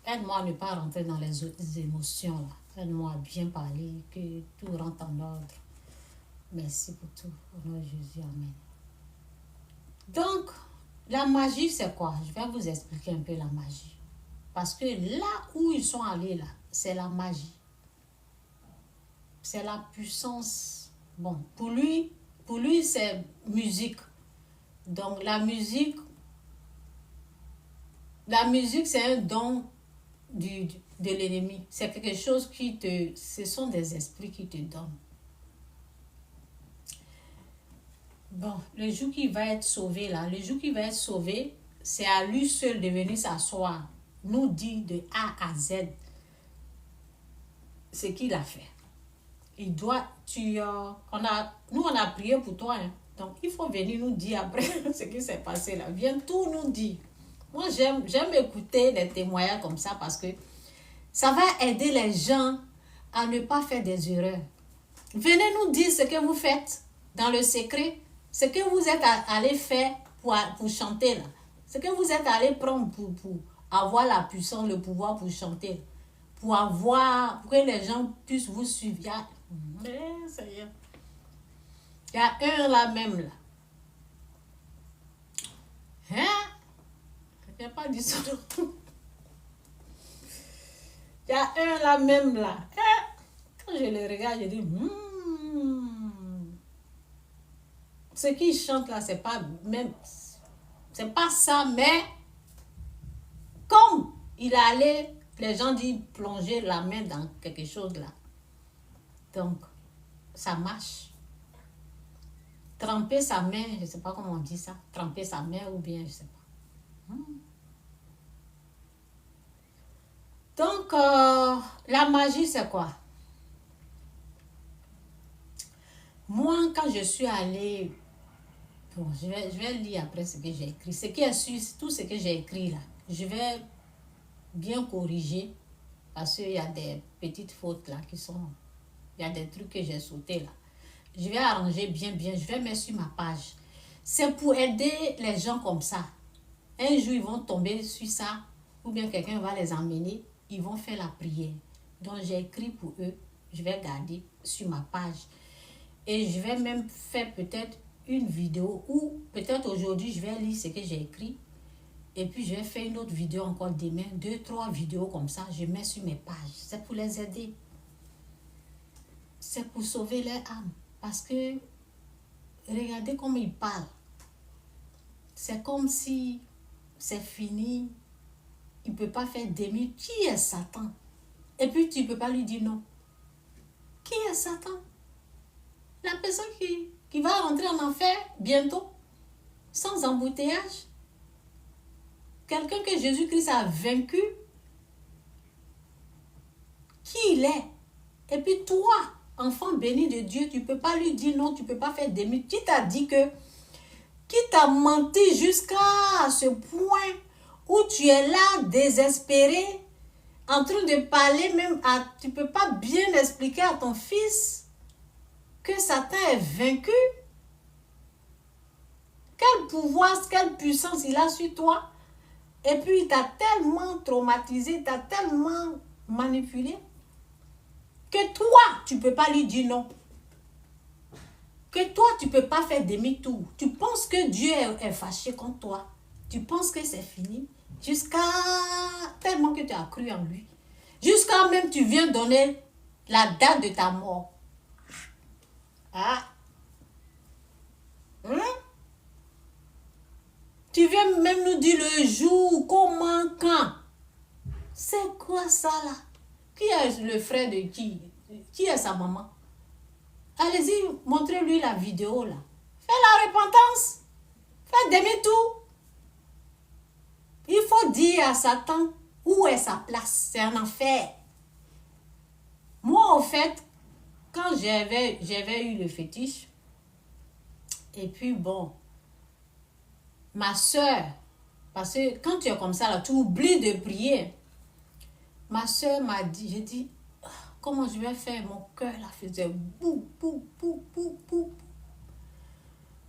Aide-moi à ne pas rentrer dans les autres émotions là. Aide-moi à bien parler, que tout rentre en ordre. Merci pour tout. Au nom de Jésus, amen. Donc, la magie, c'est quoi? Je vais vous expliquer un peu la magie. Parce que là où ils sont allés, là, c'est la magie. c'est la puissance. Bon, pour lui c'est musique. Donc la musique, c'est un don de l'ennemi. C'est quelque chose ce sont des esprits qui te donnent. Bon, le jour qu'il va être sauvé c'est à lui seul de venir s'asseoir, nous dire de A à Z ce qu'il a fait. Il doit, nous on a prié pour toi, hein. Donc il faut venir nous dire après ce qui s'est passé là. Viens tout nous dire. Moi j'aime écouter des témoignages comme ça parce que ça va aider les gens à ne pas faire des erreurs. Venez nous dire ce que vous faites dans le secret, ce que vous êtes allé faire pour chanter là, ce que vous êtes allé prendre pour avoir la puissance, le pouvoir pour chanter, pour que les gens puissent vous suivre. Il y a un là même là. Hein? Il n'y a pas dit ça. Il y a un là même là. Hein? Quand je le regarde, je dis ce qu'il chante là, c'est pas ça, mais comme il allait, les gens disent plonger la main dans quelque chose là. Donc, ça marche. Tremper sa main, je ne sais pas comment on dit ça. Tremper sa main ou bien, je ne sais pas. Donc, la magie, c'est quoi? Moi, quand je suis allée... Bon, je vais lire après ce que j'ai écrit. Ce qui est sûr, tout ce que j'ai écrit là, je vais bien corriger parce qu'il y a des petites fautes là qui sont... Il y a des trucs que j'ai sautés là. Je vais arranger bien, je vais mettre sur ma page. C'est pour aider les gens comme ça. Un jour, ils vont tomber sur ça, ou bien quelqu'un va les emmener, ils vont faire la prière. Donc, j'ai écrit pour eux, je vais garder sur ma page. Et je vais même faire peut-être une vidéo, ou peut-être aujourd'hui, je vais lire ce que j'ai écrit. Et puis, je vais faire une autre vidéo encore demain, 2, 3 vidéos comme ça, je mets sur mes pages. C'est pour les aider. C'est pour sauver leur âme. Parce que, regardez comment il parle. C'est comme si c'est fini. Il ne peut pas faire demi. Qui est Satan? Et puis, tu ne peux pas lui dire non. Qui est Satan? La personne qui va rentrer en enfer bientôt, sans embouteillage. Quelqu'un que Jésus-Christ a vaincu. Qui il est? Et puis toi, enfant béni de Dieu, tu ne peux pas lui dire non, tu ne peux pas faire demi. Qui t'a dit que, qui t'a menti jusqu'à ce point où tu es là, désespéré, en train de parler même tu ne peux pas bien expliquer à ton fils que Satan est vaincu? Quel pouvoir, quelle puissance il a sur toi? Et puis il t'a tellement traumatisé, t'a tellement manipulé, que toi, tu ne peux pas lui dire non. Que toi, tu ne peux pas faire demi-tour. Tu penses que Dieu est fâché contre toi. Tu penses que c'est fini. Jusqu'à tellement que tu as cru en lui. Jusqu'à même tu viens donner la date de ta mort. Ah. Tu viens même nous dire le jour, comment, quand. C'est quoi ça là? Qui est le frère de qui? Qui est sa maman? Allez-y, montrez-lui la vidéo là. Fais la repentance. Fais demi-tour. Il faut dire à Satan où est sa place. C'est un enfer. Moi, au fait, quand j'avais eu le fétiche, et puis bon, ma soeur, parce que quand tu es comme ça là, tu oublies de prier. Ma soeur m'a dit, j'ai dit, comment je vais faire? Mon cœur là faisait bou, bou, bou, bou, bou.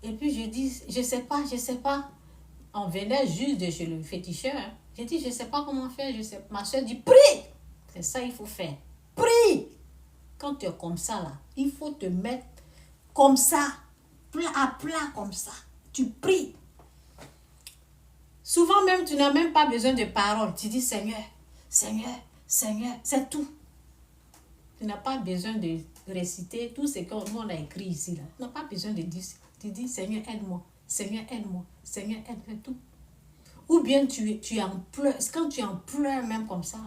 Et puis je dis, je sais pas. On venait juste de chez le féticheur. Hein. J'ai dit, je sais pas comment faire. Ma soeur dit, prie. C'est ça il faut faire. Prie. Quand tu es comme ça là, il faut te mettre comme ça, plat à plat comme ça. Tu pries. Souvent même, tu n'as même pas besoin de paroles. Tu dis, Seigneur, Seigneur, Seigneur, c'est tout. Tu n'as pas besoin de réciter tout ce qu'on a écrit ici. Là. Tu n'as pas besoin de dire. Tu dis, Seigneur, aide-moi. Seigneur, aide-moi. Seigneur, aide-moi. Tout. Ou bien tu en pleures. Quand tu en pleures même comme ça,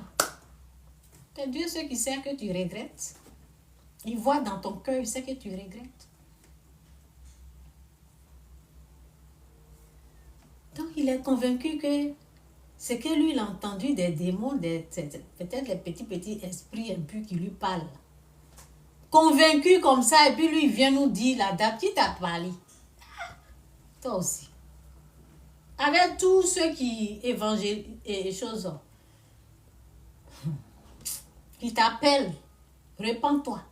c'est Dieu ce qui sait que tu regrettes. Il voit dans ton cœur, il sait que tu regrettes. Donc, il est convaincu que ce que lui, il a entendu des démons, peut-être les petits esprits impurs qui lui parlent. Convaincu comme ça, et puis lui, il vient nous dire, la dame, qui t'a parlé? Toi aussi. Avec tous ceux qui évangélisent et choses, qui t'appellent, répands-toi.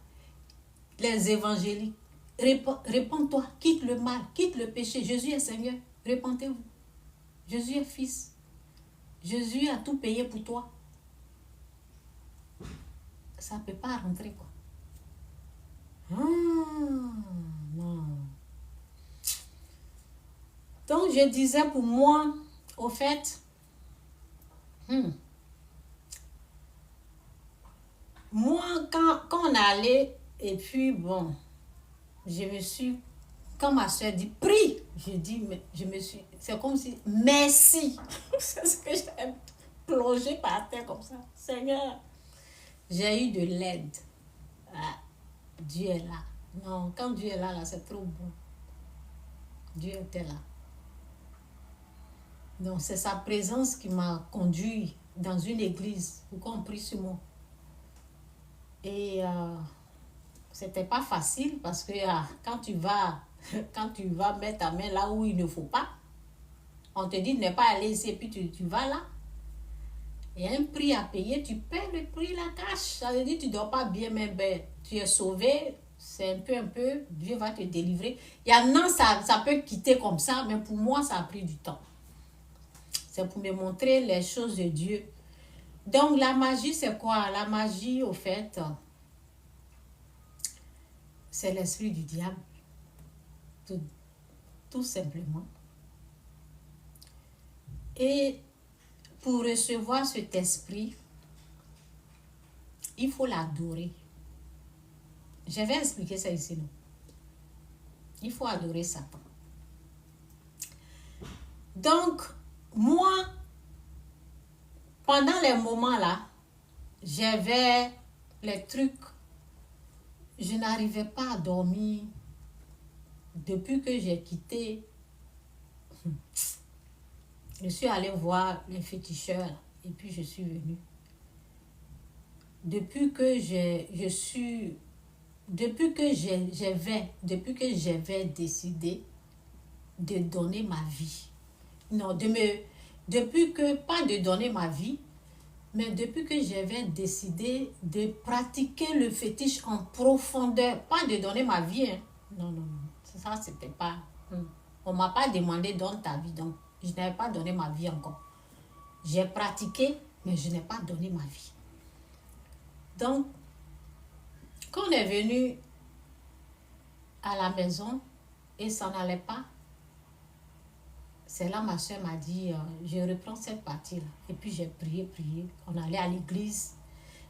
Les évangéliques, répands-toi, quitte le mal, quitte le péché. Jésus est Seigneur, répentez-vous. Jésus est Fils. Jésus a tout payé pour toi. Ça ne peut pas rentrer, quoi. Non. Donc, je disais pour moi, au fait, moi, quand on allait, et puis, bon, je me suis, quand ma soeur dit, prie, je dis, mais je me suis, c'est comme si, merci. C'est ce que j'ai plongé par terre comme ça. Seigneur, j'ai eu de l'aide. Ah, Dieu est là. Non, quand Dieu est là, c'est trop bon. Dieu était là. Donc, c'est sa présence qui m'a conduit dans une église pour qu'on prie sur moi. Et c'était pas facile parce que quand tu vas mettre ta main là où il ne faut pas, on te dit de ne pas aller ici et puis tu vas là. Il y a un prix à payer, tu paies le prix, la cash. Ça veut dire que tu ne dors pas bien, mais ben, tu es sauvé. C'est un peu, Dieu va te délivrer. Il y en a, ça peut quitter comme ça, mais pour moi, ça a pris du temps. C'est pour me montrer les choses de Dieu. Donc, la magie, c'est quoi? La magie, au fait, c'est l'esprit du diable. Tout simplement. Et pour recevoir cet esprit, il faut l'adorer. Je vais expliquer ça ici. Non? Il faut adorer Satan. Donc, moi, pendant les moments là, j'avais les trucs, je n'arrivais pas à dormir depuis que j'ai quitté. Je suis allée voir les féticheurs et puis je suis venue. Depuis que j'avais décidé de donner ma vie. Non, pas de donner ma vie, mais depuis que j'avais décidé de pratiquer le fétiche en profondeur, pas de donner ma vie, hein. Non, ça c'était pas, on m'a pas demandé donne ta vie, donc je n'avais pas donné ma vie encore. J'ai pratiqué, mais je n'ai pas donné ma vie. Donc, quand on est venu à la maison et ça n'allait pas, c'est là ma soeur m'a dit, je reprends cette partie-là. Et puis j'ai prié. On allait à l'église.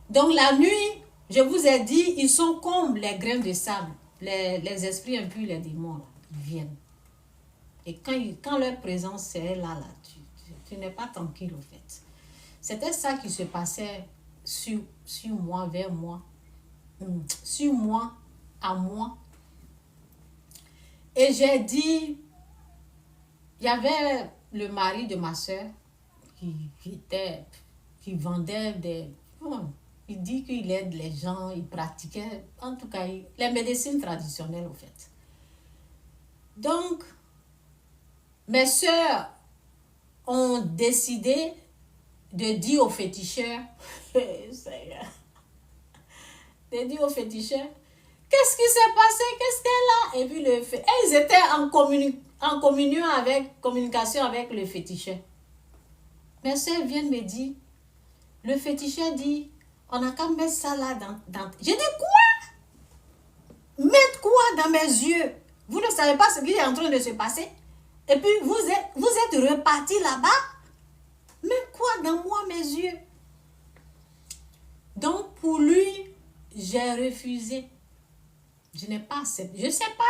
Donc la nuit, je vous ai dit, ils sont comme les grains de sable. Les esprits impurs, les démons, là, ils viennent. Et quand leur présence est là, tu n'es pas tranquille au fait. C'était ça qui se passait sur moi, vers moi. Sur moi, à moi. Et j'ai dit, il y avait le mari de ma soeur qui vendait des... Bon, il dit qu'il aide les gens, il pratiquait, en tout cas, les médecines traditionnelles, au fait. Donc, mes soeurs ont décidé de dire aux féticheurs, de dire aux féticheurs, qu'est-ce qui s'est passé, qu'est-ce qu'elle a? Et puis ils étaient en communication avec le féticheur. Mes soeurs viennent me dire, le féticheur dit, on n'a qu'à mettre ça là dans... J'ai dit quoi? Mettre quoi dans mes yeux? Vous ne savez pas ce qui est en train de se passer? Et puis vous êtes repartis là-bas? Mettre quoi dans moi, mes yeux? Donc pour lui, j'ai refusé. Je n'ai pas accepté. Je ne sais pas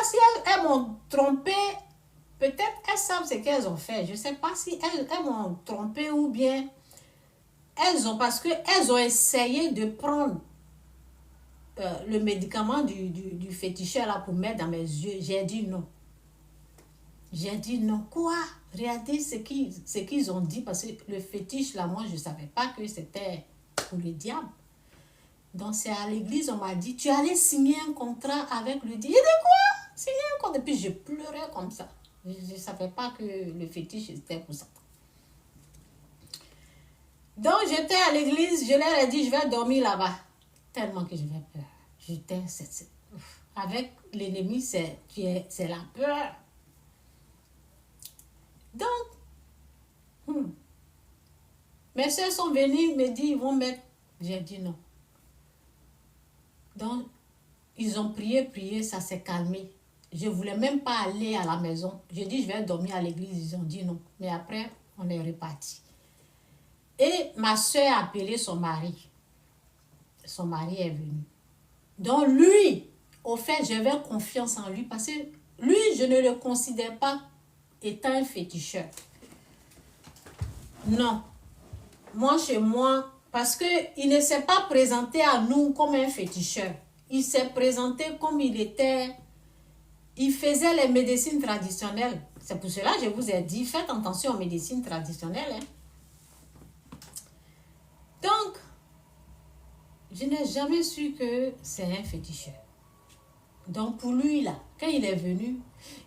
si elles m'ont trompé. Peut-être elles savent ce qu'elles ont fait. Je ne sais pas si elles m'ont trompé ou bien parce qu'elles ont essayé de prendre le médicament du féticheur là pour mettre dans mes yeux. J'ai dit non. J'ai dit non. Quoi? Regardez ce qu'ils ont dit parce que le fétiche là, moi je ne savais pas que c'était pour le diable. Donc c'est à l'église, on m'a dit, tu allais signer un contrat avec le diable. J'ai dit quoi? Signer un contrat? Et puis je pleurais comme ça. Je ne savais pas que le fétiche était pour ça. Donc j'étais à l'église, je leur ai dit, je vais dormir là-bas. Tellement que j'avais peur. J'étais, avec l'ennemi, c'est la peur. Donc, mes soeurs sont venues me dire, ils vont mettre. J'ai dit non. Donc, ils ont prié, ça s'est calmé. Je ne voulais même pas aller à la maison. J'ai dit, je vais dormir à l'église. Ils ont dit non. Mais après, on est reparti. Et ma soeur a appelé son mari. Son mari est venu. Donc, lui, au fait, j'avais confiance en lui parce que lui, je ne le considère pas étant un féticheur. Non. Moi, chez moi, parce qu'il ne s'est pas présenté à nous comme un féticheur. Il s'est présenté comme il était. Il faisait les médecines traditionnelles. C'est pour cela que je vous ai dit, faites attention aux médecines traditionnelles. Hein. Donc, je n'ai jamais su que c'est un féticheur. Donc, pour lui, là, quand il est venu,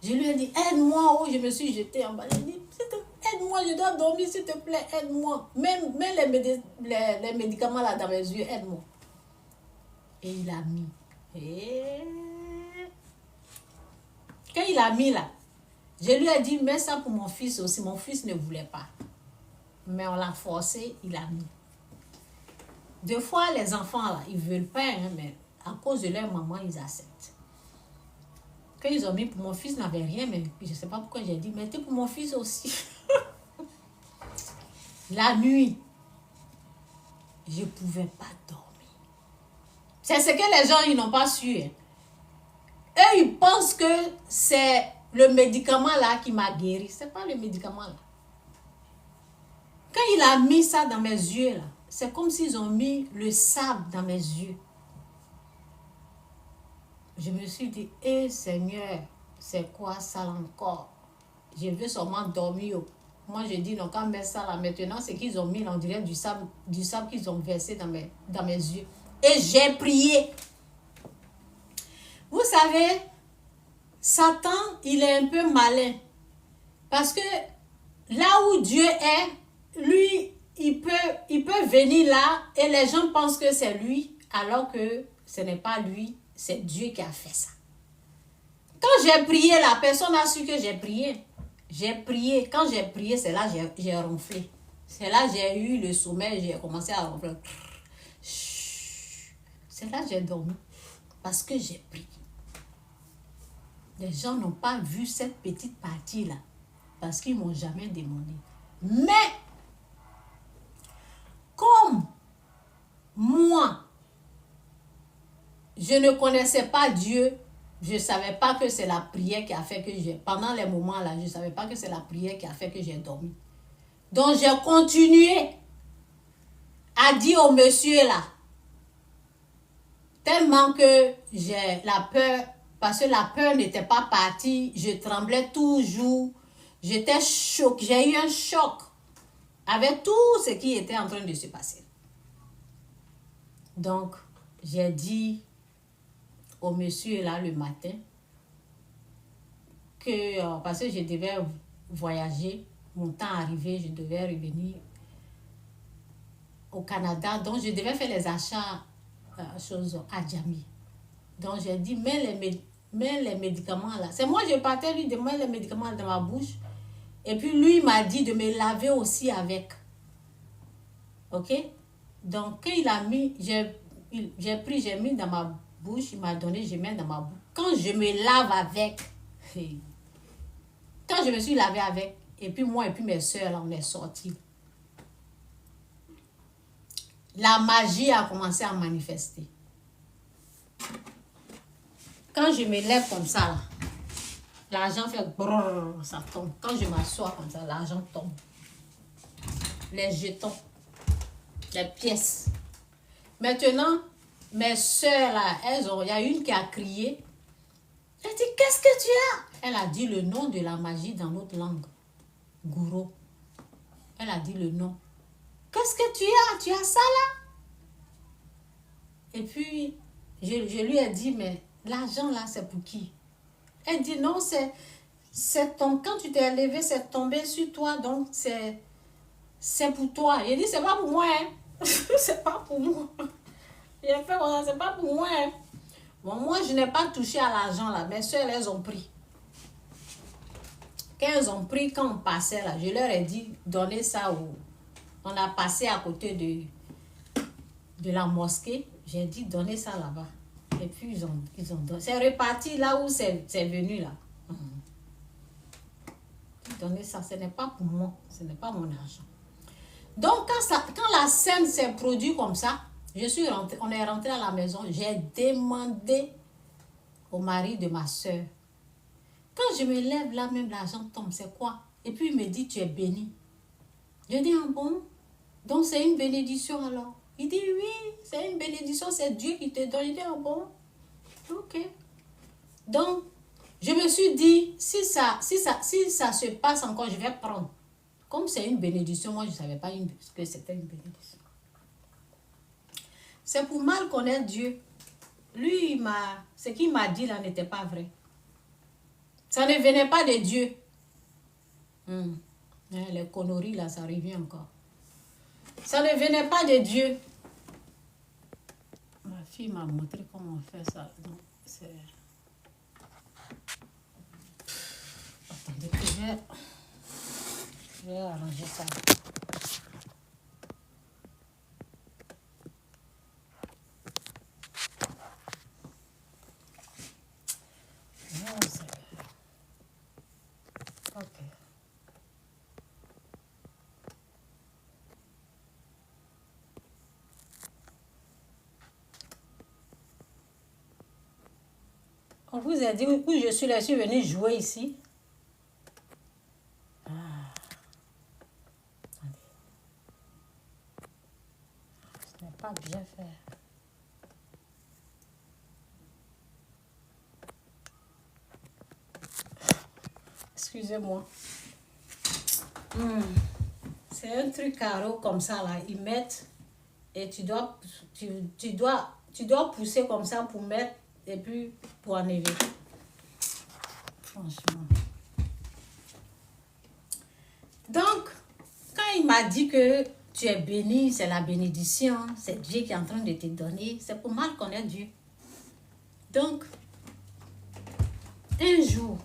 je lui ai dit, aide-moi. Oh, je me suis jetée en bas. Je lui ai dit, aide-moi, je dois dormir, s'il te plaît, aide-moi. Même les médicaments là dans mes yeux, aide-moi. Et il a mis. Et quand il a mis là, je lui ai dit, mets ça pour mon fils aussi. Mon fils ne voulait pas. Mais on l'a forcé, il a mis. Des fois, les enfants là, ils ne veulent pas, hein, mais à cause de leur maman, ils acceptent. Quand ils ont mis pour mon fils, n'avait rien, mais je ne sais pas pourquoi j'ai dit, mettez pour mon fils aussi. La nuit, je ne pouvais pas dormir. C'est ce que les gens ils n'ont pas su. Hein. Eux, ils pensent que c'est le médicament là qui m'a guéri. Ce n'est pas le médicament là. Quand il a mis ça dans mes yeux là, c'est comme s'ils ont mis le sable dans mes yeux. Je me suis dit, Seigneur, c'est quoi ça encore? Je veux seulement dormir. Moi, je dis, non, quand on met ça là, maintenant, c'est qu'ils ont mis, on dirait du sable qu'ils ont versé dans mes yeux. Et j'ai prié. Vous savez, Satan, il est un peu malin. Parce que là où Dieu est, lui, il peut venir là et les gens pensent que c'est lui, alors que ce n'est pas lui, c'est Dieu qui a fait ça. Quand j'ai prié, la personne a su que j'ai prié. J'ai prié. Quand j'ai prié, c'est là que j'ai ronflé. C'est là que j'ai eu le sommeil, j'ai commencé à ronfler. C'est là que j'ai dormi. Parce que j'ai prié. Les gens n'ont pas vu cette petite partie-là. Parce qu'ils ne m'ont jamais demandé. Mais, comme moi, je ne connaissais pas Dieu, je ne savais pas que c'est la prière qui a fait que j'ai... Pendant les moments là, je ne savais pas que c'est la prière qui a fait que j'ai dormi. Donc, j'ai continué à dire au monsieur là, tellement que j'ai la peur, parce que la peur n'était pas partie, je tremblais toujours, j'étais choquée, j'ai eu un choc avec tout ce qui était en train de se passer. Donc, j'ai dit au monsieur là le matin que parce que je devais voyager, mon temps arrivé, je devais revenir au Canada, donc je devais faire les achats à Djammi. Donc j'ai dit mets les médicaments là. C'est moi je partais lui de mettre les médicaments dans ma bouche et puis lui m'a dit de me laver aussi avec. Ok? Donc quand il a mis, j'ai mis dans ma bouche, il m'a donné, je mets dans ma bouche. Quand je me lave avec, quand je me suis lavé avec, et puis moi et puis mes soeurs, là, on est sortis. La magie a commencé à manifester. Quand je me lève comme ça, là, l'argent fait brrr, ça tombe. Quand je m'assois comme ça, l'argent tombe. Les jetons, les pièces. Maintenant, mes soeurs là, il y a une qui a crié. Elle dit, qu'est-ce que tu as? Elle a dit le nom de la magie dans notre langue. Gourou. Elle a dit le nom. Qu'est-ce que tu as? Tu as ça là? Et puis, je lui ai dit, mais l'argent là, c'est pour qui? Elle dit, non, quand tu t'es levé, c'est tombé sur toi, donc c'est pour toi. Il dit, c'est pas pour moi, hein. C'est pas pour moi. Il a fait comme ça, c'est pas pour moi, hein. Bon, moi, je n'ai pas touché à l'argent là. Mes soeurs, elles ont pris. Quand elles ont pris, quand on passait là, je leur ai dit, donnez ça on a passé à côté de la mosquée. J'ai dit, donnez ça là-bas. Et puis, ils ont donné. C'est reparti là où c'est venu là. Donnez ça, ce n'est pas pour moi. Ce n'est pas mon argent. Donc, quand la scène s'est produite comme ça, on est rentré à la maison. J'ai demandé au mari de ma soeur. Quand je me lève là, même l'argent tombe, c'est quoi? Et puis il me dit, tu es béni. Je dis, ah bon? Donc c'est une bénédiction alors? Il dit, oui, c'est une bénédiction, c'est Dieu qui te donne. Je dis, ah bon? Ok. Donc, je me suis dit, si ça se passe encore, je vais prendre. Comme c'est une bénédiction, moi je ne savais pas que c'était une bénédiction. C'est pour mal connaître Dieu. Lui, ce qu'il m'a dit là n'était pas vrai. Ça ne venait pas de Dieu. Les conneries là, ça revient encore. Ça ne venait pas de Dieu. Ma fille m'a montré comment on fait ça. Donc, attendez que je vais arranger ça. On vous a dit où je suis venue jouer ici. Attendez. Ce n'est pas bien fait. Excusez-moi. C'est un truc carreau comme ça là. Ils mettent et tu dois pousser comme ça pour mettre. Et puis, pour enlever. Franchement. Donc, quand il m'a dit que tu es béni, c'est la bénédiction, c'est Dieu qui est en train de te donner, c'est pour mal connaître Dieu. Donc, un jour,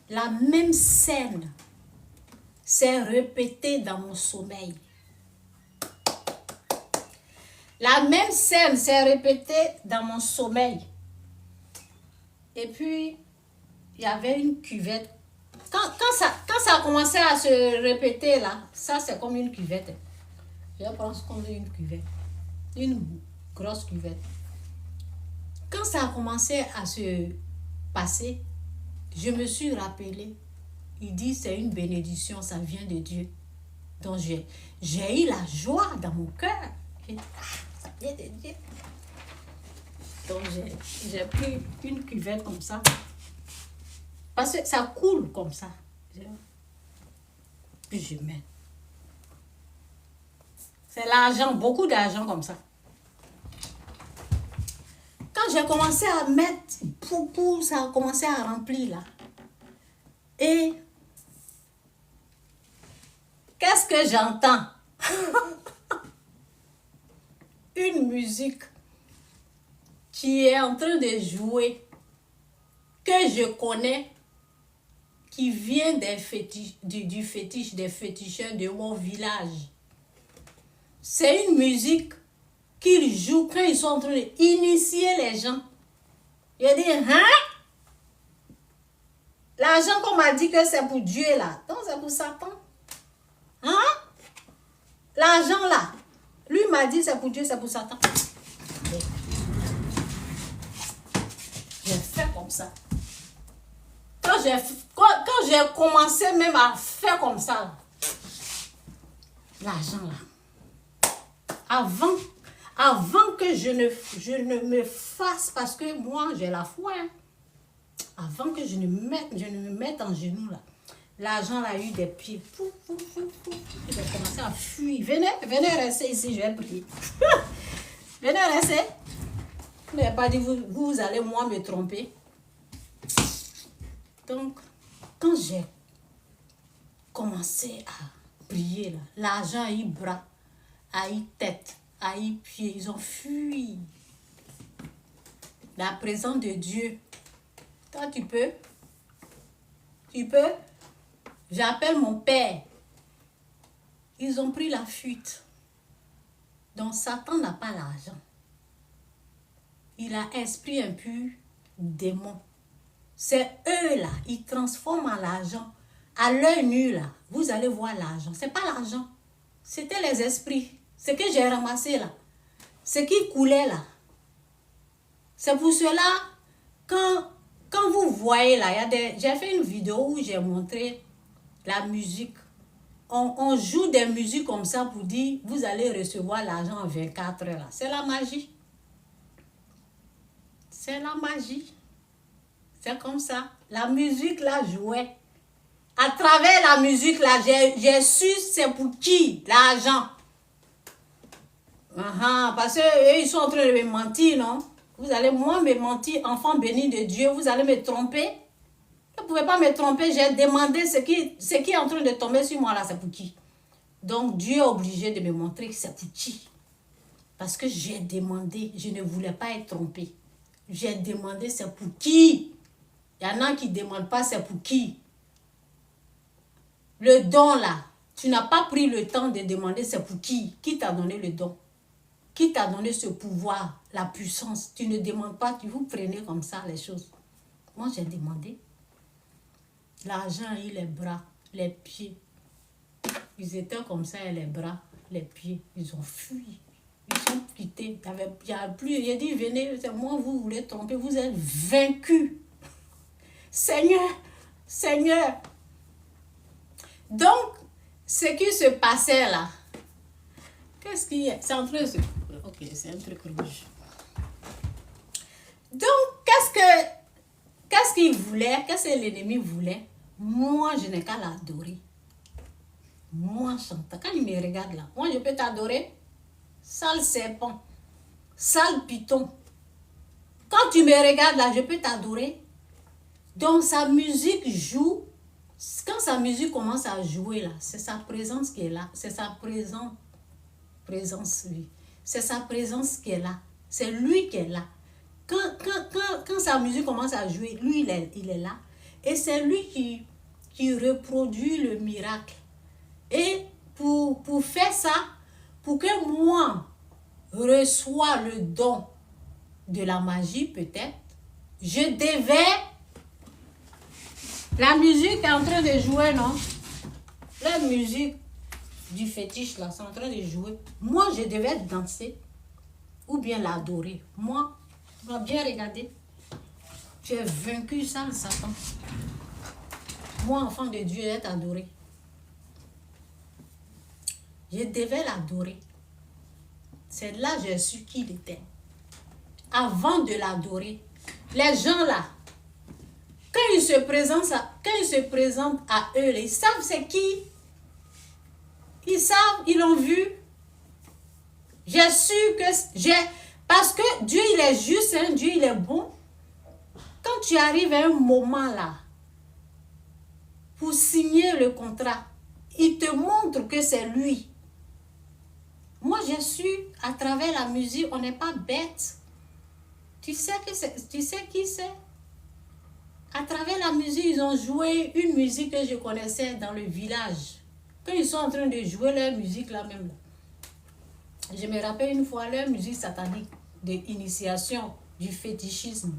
la même scène s'est répétée dans mon sommeil. La même scène s'est répétée dans mon sommeil. Et puis, il y avait une cuvette. Quand ça a commencé à se répéter là, ça c'est comme une cuvette. Je pense comme une cuvette. Une grosse cuvette. Quand ça a commencé à se passer, je me suis rappelé. Il dit c'est une bénédiction, ça vient de Dieu. Donc j'ai eu la joie dans mon cœur. J'ai dit, ça vient de Dieu. Donc j'ai pris une cuvette comme ça. Parce que ça coule comme ça. Puis je mets. C'est l'argent, beaucoup d'argent comme ça. Quand j'ai commencé à mettre, ça a commencé à remplir là. Et qu'est-ce que j'entends? Une musique qui est en train de jouer, que je connais, qui vient du fétiche, des féticheurs de mon village. C'est une musique qu'ils jouent quand ils sont en train d'initier les gens. Je dis, hein? L'argent qu'on m'a dit que c'est pour Dieu là, donc c'est pour Satan. Hein? L'argent là, lui m'a dit c'est pour Dieu, c'est pour Satan. comme ça. Quand j'ai commencé même à faire comme ça, l'argent là, avant que je ne me fasse, parce que moi j'ai la foi, hein, avant que je ne me mette en genoux là, l'argent là a eu des pieds. J'ai commencé à fuir. Venez rester ici, je vais prier. Venez rester. Vous n'avez pas dit, vous allez moi me tromper. Donc, quand j'ai commencé à prier, là, l'argent a eu bras, a eu tête, a eu pied. Ils ont fui. La présence de Dieu. Toi, tu peux? Tu peux? J'appelle mon père. Ils ont pris la fuite. Donc, Satan n'a pas l'argent. Il a esprit impur, démon. C'est eux là, ils transforment en l'argent. À l'œil nu là, vous allez voir l'argent. C'est pas l'argent. C'était les esprits. Ce que j'ai ramassé là. Ce qui coulait là. C'est pour cela, quand vous voyez là, j'ai fait une vidéo où j'ai montré la musique. On joue des musiques comme ça pour dire, vous allez recevoir l'argent en 24 heures là. C'est la magie. C'est la magie. C'est comme ça. La musique là jouait. À travers la musique là, j'ai su c'est pour qui l'argent. Parce qu'eux, ils sont en train de me mentir, non? Vous allez moi me mentir, enfant béni de Dieu, vous allez me tromper. Vous ne pouvez pas me tromper, j'ai demandé ce qui est en train de tomber sur moi là, c'est pour qui? Donc Dieu est obligé de me montrer que c'est pour qui. Parce que j'ai demandé, je ne voulais pas être trompé. J'ai demandé c'est pour qui? Il y en a qui ne demandent pas c'est pour qui. Le don là, tu n'as pas pris le temps de demander c'est pour qui. Qui t'a donné le don? Qui t'a donné ce pouvoir, la puissance? Tu ne demandes pas, tu vous prenez comme ça les choses. Moi j'ai demandé. L'argent a eu les bras, les pieds. Ils étaient comme ça, et les bras, les pieds. Ils ont fui. Ils sont quittés. Il n'y a plus. Il a dit, venez, moi, vous voulez tromper. Vous êtes vaincus. Seigneur, Seigneur. Donc, ce qui se passait là, qu'est-ce qui est? C'est en train de se... Ok, c'est un truc rouge. Donc, qu'est-ce qu'il voulait? Qu'est-ce que l'ennemi voulait? Moi, je n'ai qu'à l'adorer. Moi, chantant. Quand il me regarde là, moi, je peux t'adorer. Sale serpent. Sale python. Quand tu me regardes là, je peux t'adorer. Donc, sa musique joue. Quand sa musique commence à jouer là, c'est sa présence qui est là. C'est sa présence, oui. C'est sa présence qui est là. C'est lui qui est là. Quand sa musique commence à jouer, lui, il est là. Et c'est lui qui reproduit le miracle. Et pour faire ça, pour que moi reçois le don de la magie peut-être, je devais... La musique est en train de jouer, non? La musique du fétiche, là, c'est en train de jouer. Moi, je devais danser ou bien l'adorer. Moi, tu vas bien regarder. J'ai vaincu ça, le Satan. Moi, enfant de Dieu, je vais t'adorer. Je devais l'adorer. C'est là que j'ai su qui il était. Avant de l'adorer, les gens là, quand ils se présentent à eux, ils savent c'est qui. Ils savent, ils l'ont vu. J'ai su que... Parce que Dieu, il est juste, hein, Dieu, il est bon. Quand tu arrives à un moment là, pour signer le contrat, il te montre que c'est lui. Moi, j'ai su, à travers la musique, on n'est pas bête. Tu sais qui c'est? À travers la musique, ils ont joué une musique que je connaissais dans le village. Quand ils sont en train de jouer leur musique là même. Je me rappelle une fois leur musique satanique d'initiation du fétichisme.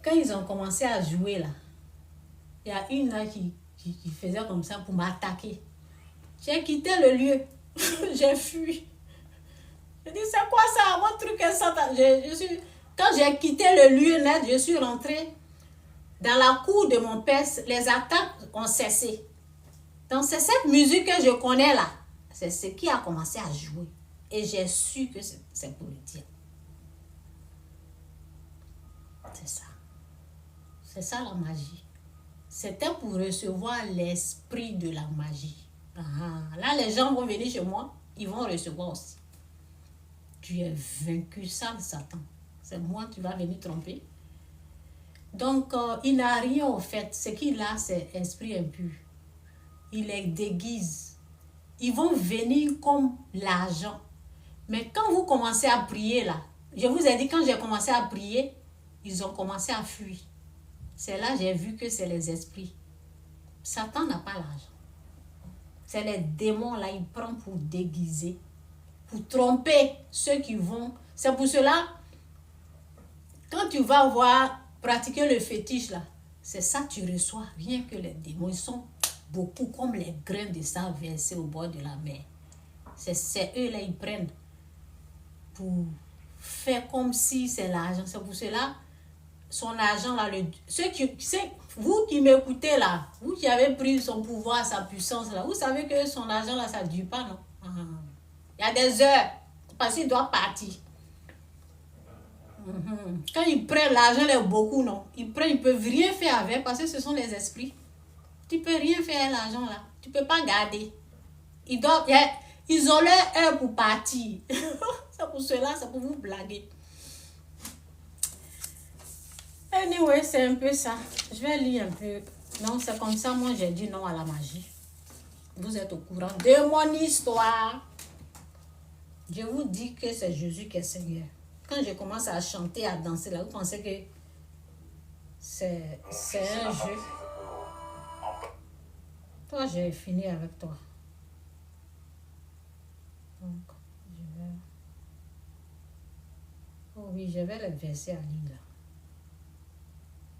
Quand ils ont commencé à jouer là, il y a une là qui faisait comme ça pour m'attaquer. J'ai quitté le lieu. J'ai fui. Je dis, c'est quoi ça? Mon truc est satan. Quand j'ai quitté le lieu net, je suis rentrée dans la cour de mon père. Les attaques ont cessé. Donc, c'est cette musique que je connais là. C'est ce qui a commencé à jouer. Et j'ai su que c'est pour le diable. C'est ça. C'est ça la magie. C'était pour recevoir l'esprit de la magie. Là, les gens vont venir chez moi, ils vont recevoir aussi. Tu es vaincu, ça, Satan. C'est moi, tu vas venir tromper. Donc, il n'a rien au fait. Ce qu'il a, c'est esprit impur. Il les déguise. Ils vont venir comme l'argent. Mais quand vous commencez à prier là, je vous ai dit, quand j'ai commencé à prier, ils ont commencé à fuir. C'est là que j'ai vu que c'est les esprits. Satan n'a pas l'argent. C'est les démons là, il prend pour déguiser, pour tromper ceux qui vont. C'est pour cela, quand tu vas voir pratiquer le fétiche là, c'est ça que tu reçois. Rien que les démons, ils sont beaucoup comme les grains de sable versés au bord de la mer. C'est eux là, ils prennent pour faire comme si c'est l'argent. C'est pour cela, son argent là, vous qui m'écoutez là, vous qui avez pris son pouvoir, sa puissance là, vous savez que son argent là, ça ne dure pas, non? Il y a des heures, parce qu'il doit partir. Quand ils prennent l'argent, là, beaucoup, non? Ils ne peuvent rien faire avec, parce que ce sont les esprits. Tu ne peux rien faire avec l'argent là. Tu ne peux pas garder. Ils ont leur heure pour partir. C'est pour cela, c'est pour vous blaguer. Anyway, c'est un peu ça. Je vais lire un peu. Non, c'est comme ça, moi j'ai dit non à la magie. Vous êtes au courant de mon histoire. Je vous dis que c'est Jésus qui est Seigneur. Quand je commence à chanter, à danser, là, vous pensez que c'est un jeu. Toi, j'ai fini avec toi. Donc, je vais... Oh oui, je vais le verser à lire là.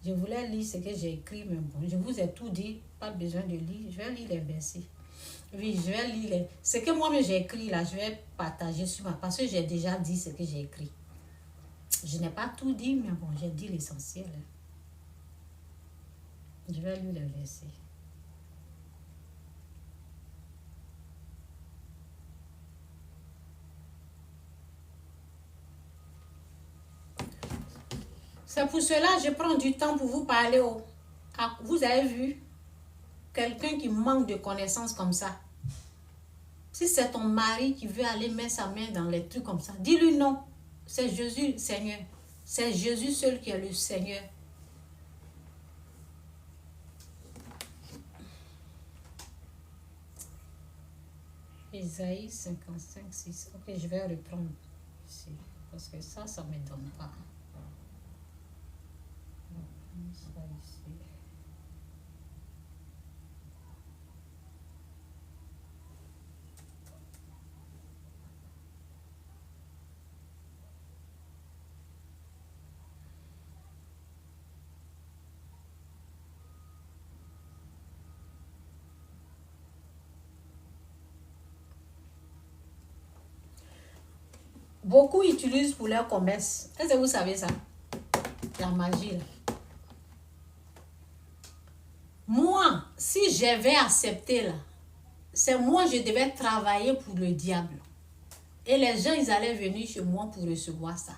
Je voulais lire ce que j'ai écrit, mais bon, je vous ai tout dit, pas besoin de lire. Je vais lire les versets. Oui, je vais lire ce que moi-même j'ai écrit là, je vais partager sur ma... Parce que j'ai déjà dit ce que j'ai écrit. Je n'ai pas tout dit, mais bon, j'ai dit l'essentiel. Je vais lire les versets. C'est pour cela que je prends du temps pour vous parler. Vous avez vu quelqu'un qui manque de connaissances comme ça. Si c'est ton mari qui veut aller mettre sa main dans les trucs comme ça, dis-lui non. C'est Jésus, Seigneur. C'est Jésus seul qui est le Seigneur. Isaïe 55, 6. Ok, je vais reprendre ici. Parce que ça ne me donne pas. Ça ici. Beaucoup utilisent pour leur commerce. Est-ce que vous savez ça? La magie. Là. Moi, si j'avais accepté là, c'est moi je devais travailler pour le diable. Et les gens, ils allaient venir chez moi pour recevoir ça.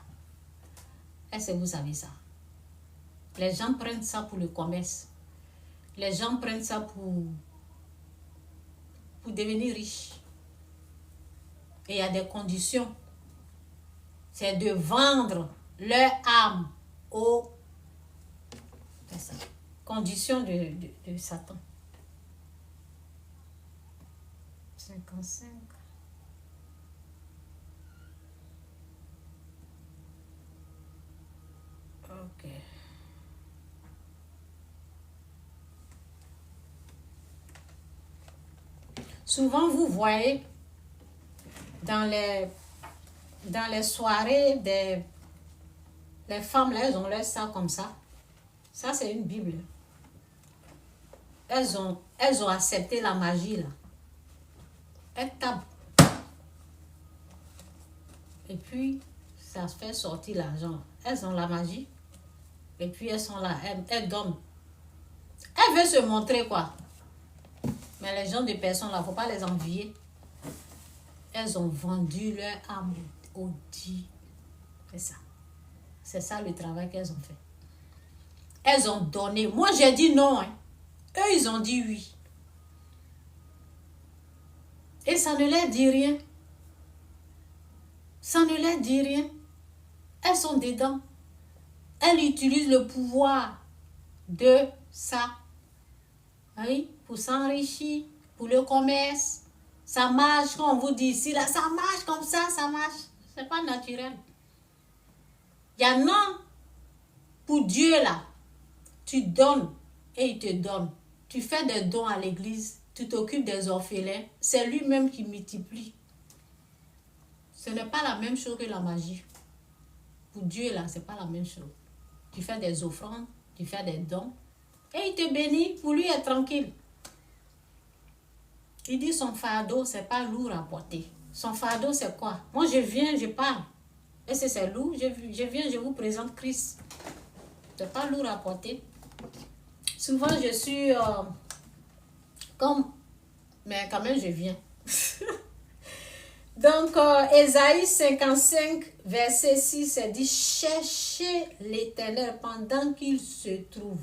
Est-ce que vous savez ça? Les gens prennent ça pour le commerce. Les gens prennent ça pour devenir riches. Et il y a des conditions. C'est de vendre leur âme aux... C'est ça. Condition de Satan. 55. Ok. Souvent, vous voyez dans les soirées, les femmes, là, elles ont leur ça comme ça. Ça, c'est une Bible. Elles ont accepté la magie, là. Elles tapent. Et puis, ça fait sortir l'argent. elles ont la magie. Et puis elles sont là, elles donnent. Elles veulent se montrer quoi. Mais les gens de personnes là, il ne faut pas les envier. Elles ont vendu leur âme au dit. C'est ça. C'est ça le travail qu'elles ont fait. Elles ont donné. Moi, j'ai dit non. Hein. Eux, ils ont dit oui. Et ça ne leur dit rien. Ça ne leur dit rien. Elles sont dedans. Elles utilisent le pouvoir de ça. Oui, pour s'enrichir, pour le commerce. Ça marche, comme on vous dit ici, là, ça marche comme ça marche. C'est pas naturel. Il y en a, pour Dieu, là, tu donnes et il te donne. Tu fais des dons à l'église, tu t'occupes des orphelins, c'est lui-même qui multiplie. Ce n'est pas la même chose que la magie. Pour Dieu, là, c'est pas la même chose. Tu fais des offrandes, tu fais des dons, et il te bénit, pour lui, être tranquille. Il dit son fardeau, c'est pas lourd à porter. Son fardeau, c'est quoi? Moi, je viens, je parle. Et si c'est lourd, je viens, je vous présente Christ. C'est pas lourd à porter. Souvent, je suis comme... Mais quand même, je viens. Donc, Ésaïe 55, verset 6, c'est dit, cherchez l'Éternel pendant qu'il se trouve.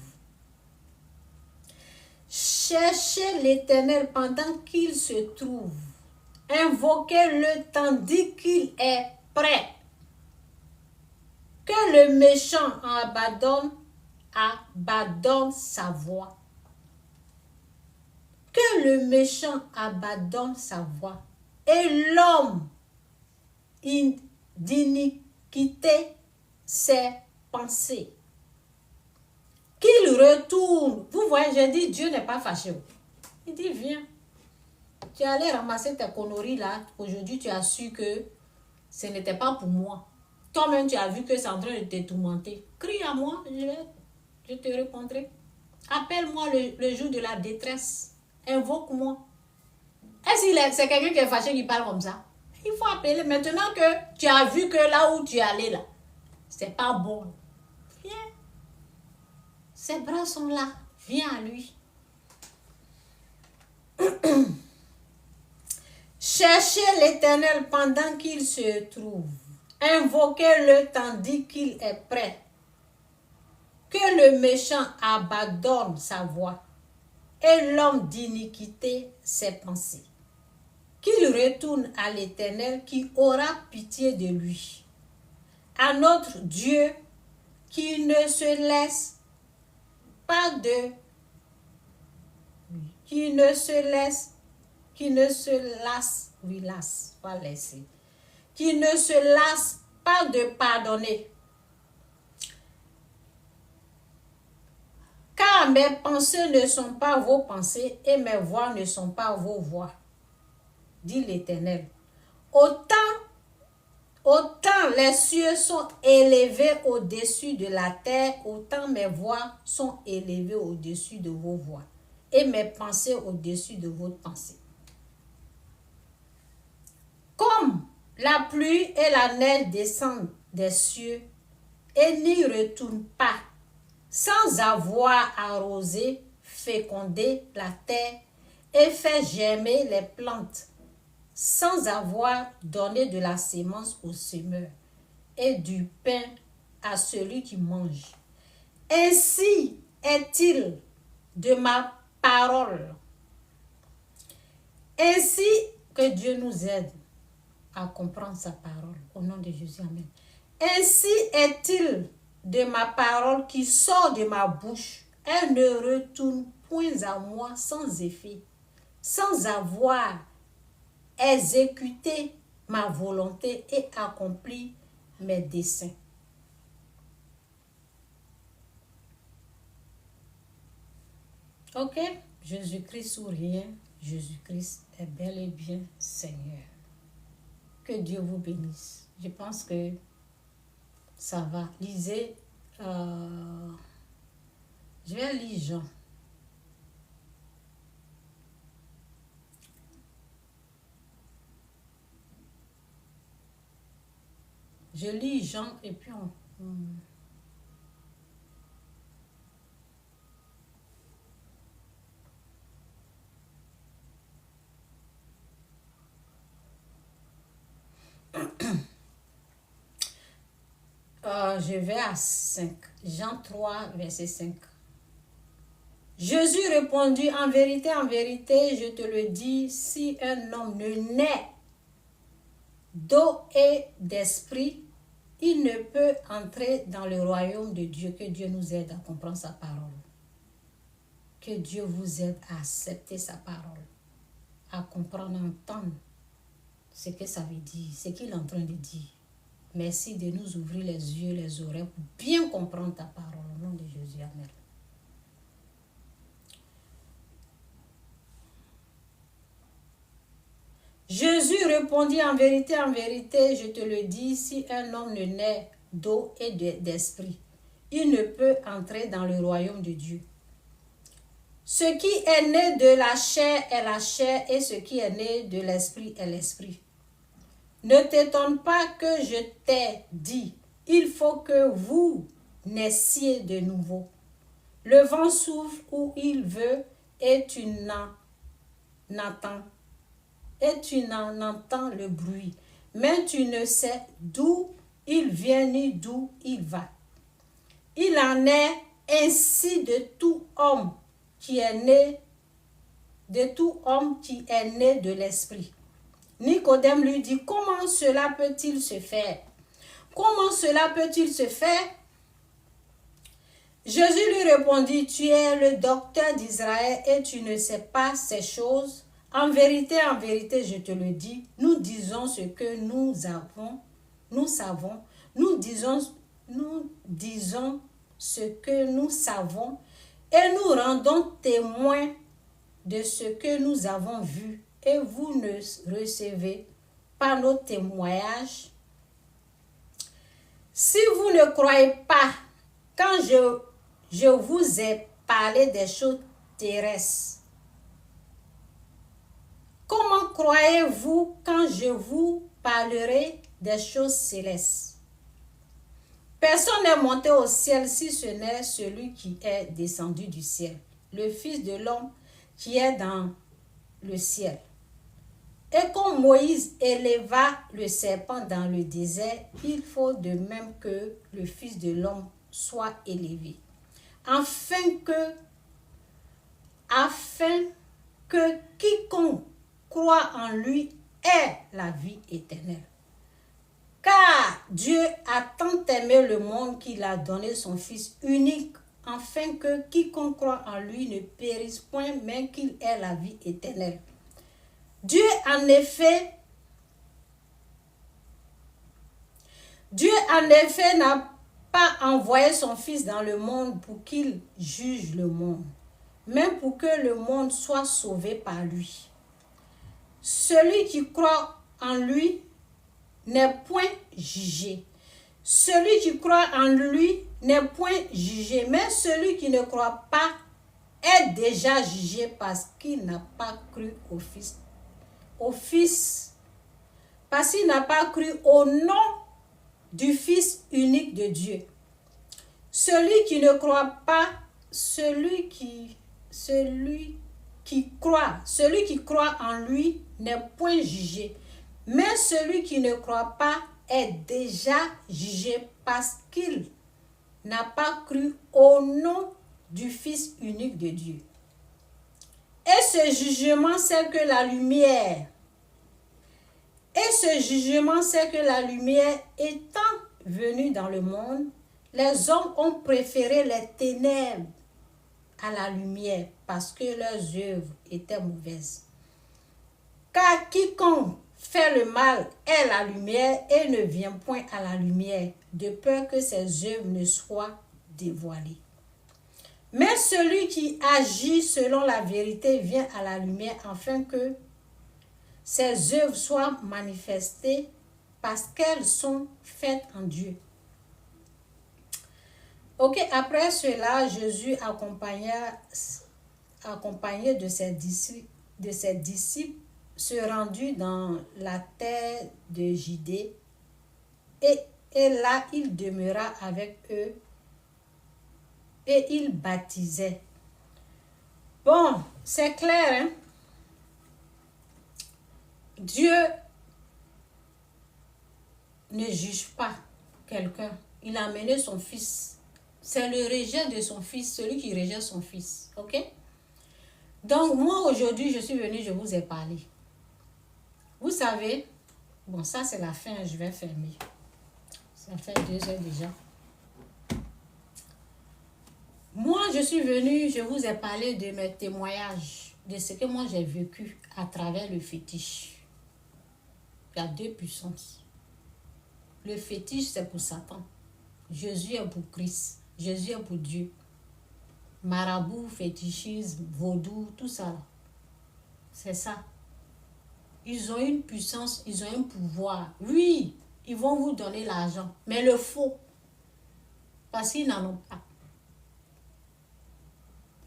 Cherchez l'Éternel pendant qu'il se trouve. Invoquez-le tandis qu'il est prêt. Que le méchant abandonne sa voie. Que le méchant abandonne sa voie. Et l'homme d'iniquité ses pensées. Qu'il retourne. Vous voyez, j'ai dit, Dieu n'est pas fâché. Il dit, viens. Tu allais ramasser tes conneries là. Aujourd'hui, tu as su que ce n'était pas pour moi. Toi-même, tu as vu que c'est en train de te tourmenter. Crie à moi, je te répondrai. Appelle-moi le jour de la détresse. Invoque-moi. Est-ce que c'est quelqu'un qui est fâché qui parle comme ça? Il faut appeler. Maintenant que tu as vu que là où tu es allé là, c'est pas bon. Viens. Ses bras sont là. Viens à lui. Cherchez l'Éternel pendant qu'il se trouve. Invoquez-le tandis qu'il est prêt. Que le méchant abandonne sa voie et l'homme d'iniquité ses pensées. Qu'il retourne à l'Éternel qui aura pitié de lui. À notre Dieu qui ne se laisse pas de... Qui ne se lasse, pas laisser. Qui ne se lasse pas de pardonner. Car mes pensées ne sont pas vos pensées et mes voies ne sont pas vos voies, dit l'Éternel. Autant les cieux sont élevés au-dessus de la terre, autant mes voies sont élevées au-dessus de vos voies et mes pensées au-dessus de vos pensées. Comme la pluie et la neige descendent des cieux et n'y retournent pas, sans avoir arrosé, fécondé la terre et fait germer les plantes, sans avoir donné de la sémence au semeur et du pain à celui qui mange. Ainsi est-il de ma parole. Ainsi que Dieu nous aide à comprendre sa parole. Au nom de Jésus, amen. Ainsi est-il de ma parole qui sort de ma bouche. Elle ne retourne point à moi sans effet, sans avoir exécuté ma volonté et accompli mes desseins. Ok? Jésus-Christ ou rien, Jésus-Christ est bel et bien Seigneur. Que Dieu vous bénisse. Je pense que ça va. Lisez. Je vais lire Jean. Je lis Jean et puis Je vais à 5. Jean 3, verset 5. Jésus répondit, en vérité, je te le dis, si un homme ne naît d'eau et d'esprit, il ne peut entrer dans le royaume de Dieu. Que Dieu nous aide à comprendre sa parole. Que Dieu vous aide à accepter sa parole, à comprendre, à entendre ce que ça veut dire, ce qu'il est en train de dire. Merci de nous ouvrir les yeux, les oreilles pour bien comprendre ta parole. Au nom de Jésus, amen. Jésus répondit, en vérité, je te le dis, si un homme ne naît d'eau et d'esprit, il ne peut entrer dans le royaume de Dieu. Ce qui est né de la chair est la chair, et ce qui est né de l'esprit est l'esprit. Ne t'étonne pas que je t'ai dit, il faut que vous naissiez de nouveau. Le vent souffle où il veut et tu en entends le bruit, mais tu ne sais d'où il vient ni d'où il va. Il en est ainsi de tout homme qui est né de l'esprit. Nicodème lui dit, comment cela peut-il se faire? Comment cela peut-il se faire? Jésus lui répondit, tu es le docteur d'Israël et tu ne sais pas ces choses. En vérité, je te le dis, nous disons ce que nous savons, nous disons ce que nous savons et nous rendons témoin de ce que nous avons vu et vous ne recevez pas nos témoignages. Si vous ne croyez pas quand je vous ai parlé des choses terrestres, comment croyez-vous quand je vous parlerai des choses célestes? Personne n'est monté au ciel si ce n'est celui qui est descendu du ciel, le Fils de l'homme qui est dans le ciel. Et comme Moïse éleva le serpent dans le désert, il faut de même que le Fils de l'homme soit élevé, afin que quiconque croit en lui ait la vie éternelle. Car Dieu a tant aimé le monde qu'il a donné son Fils unique, afin que quiconque croit en lui ne périsse point, mais qu'il ait la vie éternelle. Dieu en effet n'a pas envoyé son Fils dans le monde pour qu'il juge le monde, mais pour que le monde soit sauvé par lui. Celui qui croit en lui n'est point jugé. Celui qui croit en lui n'est point jugé, mais celui qui ne croit pas est déjà jugé parce qu'il n'a pas cru au Fils. Parce qu'il n'a pas cru au nom du Fils unique de Dieu. Celui qui croit en lui n'est point jugé, mais celui qui ne croit pas est déjà jugé parce qu'il n'a pas cru au nom du Fils unique de Dieu. Et ce jugement, c'est que la lumière étant venue dans le monde, les hommes ont préféré les ténèbres à la lumière parce que leurs œuvres étaient mauvaises. Car quiconque fait le mal est la lumière et ne vient point à la lumière, de peur que ses œuvres ne soient dévoilées. Mais celui qui agit selon la vérité vient à la lumière afin que ses œuvres soient manifestées parce qu'elles sont faites en Dieu. Ok, après cela, Jésus accompagné de ses disciples se rendit dans la terre de Judée et Et là, il demeura avec eux et il baptisait. Bon, c'est clair, hein? Dieu ne juge pas quelqu'un. Il a amené son fils. C'est le rejet de son fils, celui qui rejette son fils. Ok? Donc, moi, aujourd'hui, je suis venue, je vous ai parlé. Vous savez, bon, ça, c'est la fin, je vais fermer. Ça fait 2 heures déjà. Moi, je suis venue, je vous ai parlé de mes témoignages, de ce que moi, j'ai vécu à travers le fétiche. Il y a 2 puissances. Le fétiche, c'est pour Satan. Jésus est pour Christ. Jésus est pour Dieu. Marabout, fétichisme, vaudou, tout ça. C'est ça. Ils ont une puissance, ils ont un pouvoir. Oui, ils vont vous donner l'argent, mais le faux. Parce qu'ils n'en ont pas.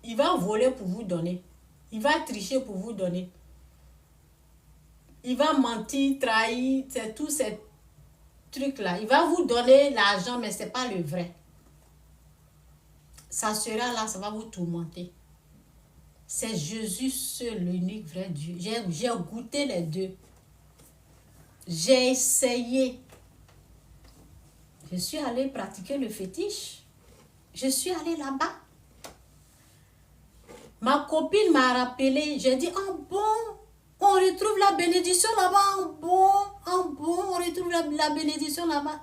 Il va voler pour vous donner. Il va tricher pour vous donner. Il va mentir, trahir, c'est tous ces trucs-là. Il va vous donner l'argent, mais ce n'est pas le vrai. Ça sera là, ça va vous tourmenter. C'est Jésus seul, l'unique vrai Dieu. J'ai goûté les 2. J'ai essayé. Je suis allée pratiquer le fétiche. Je suis allée là-bas. Ma copine m'a rappelé. J'ai dit, oh bon, on retrouve la bénédiction là-bas. Oh bon, on retrouve la bénédiction là-bas.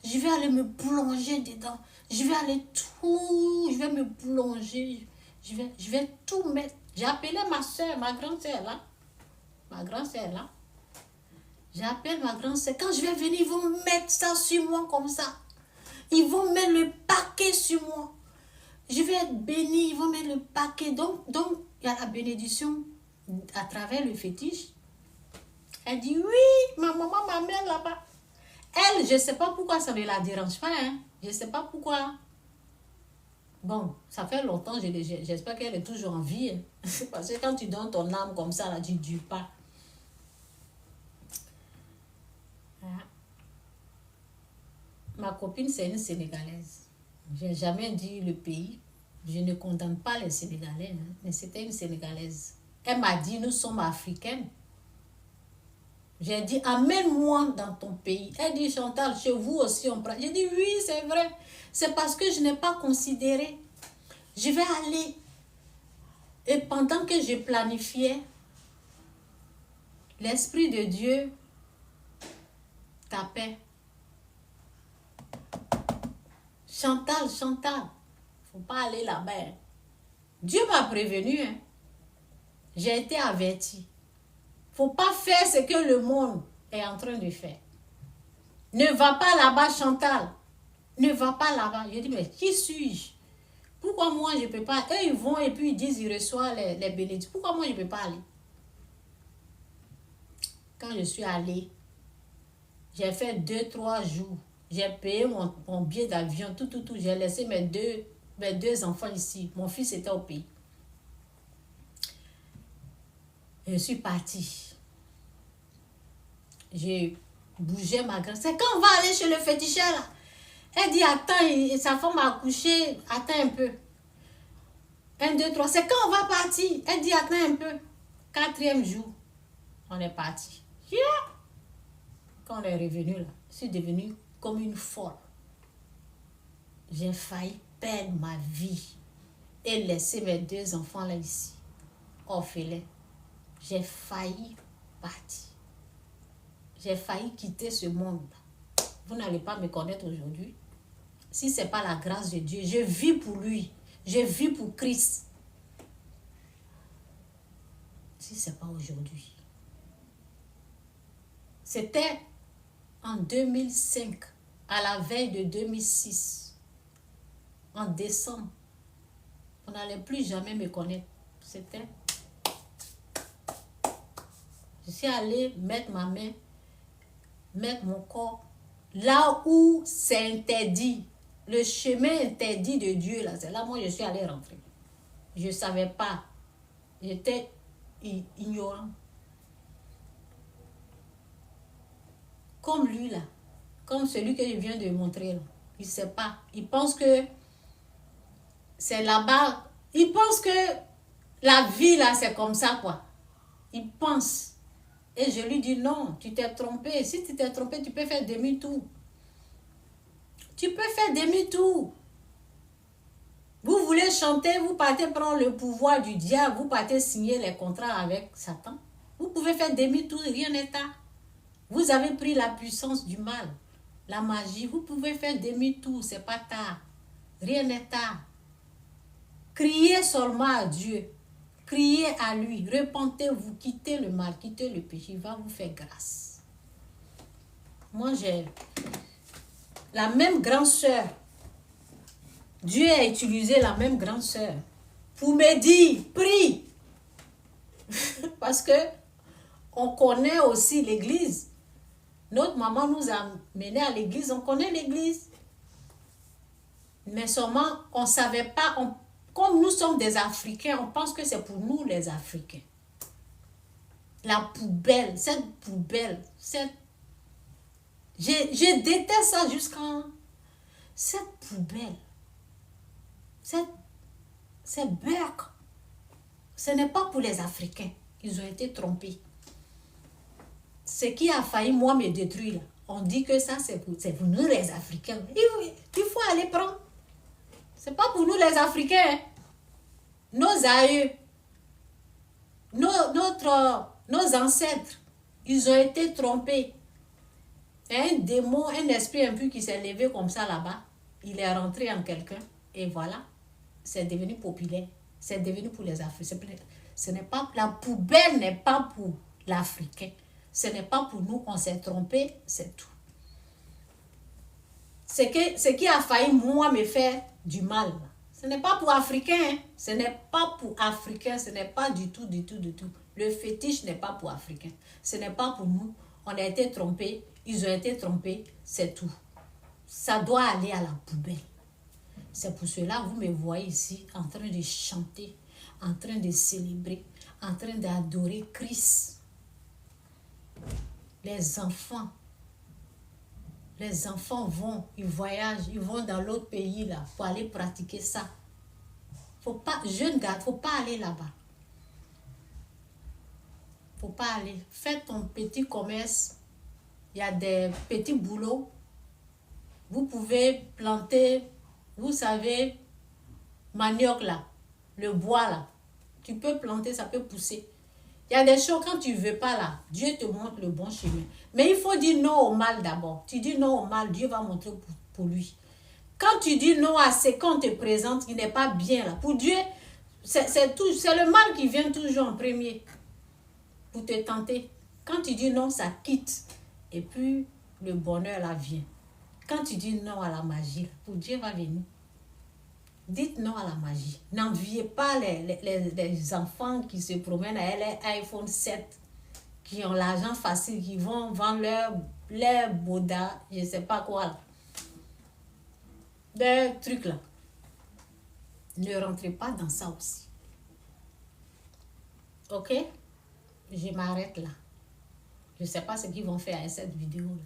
Je vais aller me plonger dedans. Je vais me plonger. Je vais tout mettre. J'ai appelé ma soeur, ma grande soeur là. Ma grande soeur là. J'appelle ma grande soeur. Quand je vais venir, ils vont mettre ça sur moi comme ça. Ils vont mettre le paquet sur moi. Je vais être bénie, ils vont mettre le paquet. Donc, il y a la bénédiction à travers le fétiche. Elle dit, oui, ma maman m'amène là-bas. Elle, je ne sais pas pourquoi ça ne la dérange pas. Hein. Je ne sais pas pourquoi. Bon, ça fait longtemps, j'espère qu'elle est toujours en vie. Hein. Parce que quand tu donnes ton âme comme ça, là, tu ne dures pas. Voilà. Ma copine, c'est une Sénégalaise. Je n'ai jamais dit le pays. Je ne condamne pas les Sénégalais, hein, mais c'était une Sénégalaise. Elle m'a dit, nous sommes africaines. J'ai dit, amène-moi dans ton pays. Elle dit, Chantal, chez vous aussi on prend. J'ai dit, oui, c'est vrai. C'est parce que je n'ai pas considéré. Je vais aller. Et pendant que je planifiais, l'Esprit de Dieu tapait. Chantal, faut pas aller là-bas. Hein. Dieu m'a prévenu. Hein. J'ai été avertie. Faut pas faire ce que le monde est en train de faire. Ne va pas là-bas, Chantal. Ne va pas là-bas. Je dis, mais qui suis-je? Pourquoi moi je ne peux pas? Eux, ils vont et puis ils disent, ils reçoivent les bénédictions. Pourquoi moi je ne peux pas aller? Quand je suis allée, j'ai fait 2-3 jours. J'ai payé mon billet d'avion, tout. J'ai laissé mes deux enfants ici. Mon fils était au pays. Je suis partie. J'ai bougé ma grand. C'est quand on va aller chez le féticheur là. Elle dit, attends, sa femme a accouché, attends un peu. 1, 2, 3, c'est quand on va partir? Elle dit, attends un peu. 4e jour, on est parti. Yeah. Quand on est revenu là, je suis devenue comme une folle. J'ai failli perdre ma vie et laisser mes 2 enfants là ici, orphelins. J'ai failli partir. J'ai failli quitter ce monde. Vous n'allez pas me connaître aujourd'hui. Si ce n'est pas la grâce de Dieu, je vis pour lui. Je vis pour Christ. Si ce n'est pas aujourd'hui. C'était en 2005, à la veille de 2006, en décembre. On n'allait plus jamais me connaître. C'était... Je suis allée mettre ma main, mettre mon corps là où c'est interdit. Le chemin interdit de Dieu, là, c'est là où je suis allée rentrer. Je ne savais pas. J'étais ignorant. Comme lui, là. comme celui que je viens de montrer. Là. Il ne sait pas. Il pense que c'est là-bas. Il pense que la vie, là, c'est comme ça, quoi. Il pense. Et je lui dis, non, tu t'es trompé. Si tu t'es trompé, tu peux faire demi-tour. Tu peux faire demi-tour. Vous voulez chanter, vous partez prendre le pouvoir du diable, vous partez signer les contrats avec Satan. Vous pouvez faire demi-tour, rien n'est tard. Vous avez pris la puissance du mal, la magie. Vous pouvez faire demi-tour, c'est pas tard. Rien n'est tard. Criez seulement à Dieu. Criez à lui. Repentez-vous, quittez le mal, quittez le péché. Il va vous faire grâce. Moi, j'ai la même grande sœur. Dieu a utilisé la même grande sœur pour me dire, prie. Parce que on connaît aussi l'église. Notre maman nous a menés à l'église, on connaît l'église. Mais seulement, on ne savait pas, comme nous sommes des Africains, on pense que c'est pour nous les Africains. La poubelle, cette poubelle, je déteste ça jusqu'à... Cette poubelle, c'est Burke. Ce n'est pas pour les Africains. Ils ont été trompés. Ce qui a failli, moi, me détruire, là. On dit que ça, c'est pour nous, les Africains. Il faut aller prendre. Ce n'est pas pour nous, les Africains. Hein. Nos aïeux, nos ancêtres, ils ont été trompés. Un démon, un esprit impur qui s'est levé comme ça là-bas, il est rentré en quelqu'un. Et voilà, c'est devenu populaire. C'est devenu pour les Africains. Ce n'est pas, la poubelle n'est pas pour l'Africain. Ce n'est pas pour nous, on s'est trompé, c'est tout. Ce qui a failli, moi, me faire du mal. Ce n'est pas pour Africain. Hein. Ce n'est pas pour Africain. Ce n'est pas du tout, du tout, du tout. Le fétiche n'est pas pour Africain. Ce n'est pas pour nous. On a été trompés. Ils ont été trompés. C'est tout. Ça doit aller à la poubelle. C'est pour cela que vous me voyez ici en train de chanter, en train de célébrer, en train d'adorer Christ. Les enfants vont, ils voyagent, ils vont dans l'autre pays là pour aller pratiquer ça. Faut pas, jeune gars, faut pas aller là-bas. Faut pas aller. Fais ton petit commerce. Il y a des petits boulots. Vous pouvez planter, vous savez, manioc là, le bois là. Tu peux planter, ça peut pousser. Il y a des choses, quand tu ne veux pas là, Dieu te montre le bon chemin. Mais il faut dire non au mal d'abord. Tu dis non au mal, Dieu va montrer pour lui. Quand tu dis non à ce qu'on te présente, il n'est pas bien là. Pour Dieu, c'est le mal qui vient toujours en premier pour te tenter. Quand tu dis non, ça quitte. Et puis, le bonheur là vient. Quand tu dis non à la magie, pour Dieu va venir. Dites non à la magie. N'enviez pas les enfants qui se promènent avec les iPhone 7, qui ont l'argent facile, qui vont vendre leur boda, je ne sais pas quoi là. Des trucs là. Ne rentrez pas dans ça aussi. Ok? Je m'arrête là. Je ne sais pas ce qu'ils vont faire avec cette vidéo là.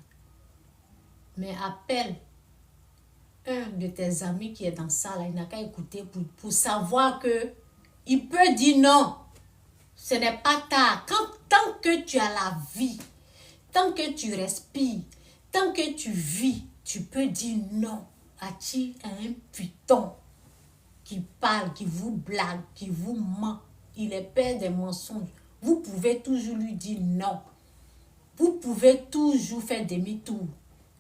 Mais appelle un de tes amis qui est dans ça là, il n'a qu'à écouter pour savoir que il peut dire non. Ce n'est pas tard. Tant que tu as la vie, tant que tu respires, tant que tu vis, tu peux dire non à un putain qui parle, qui vous blague, qui vous ment. Il est père des mensonges. Vous pouvez toujours lui dire non. Vous pouvez toujours faire demi-tour.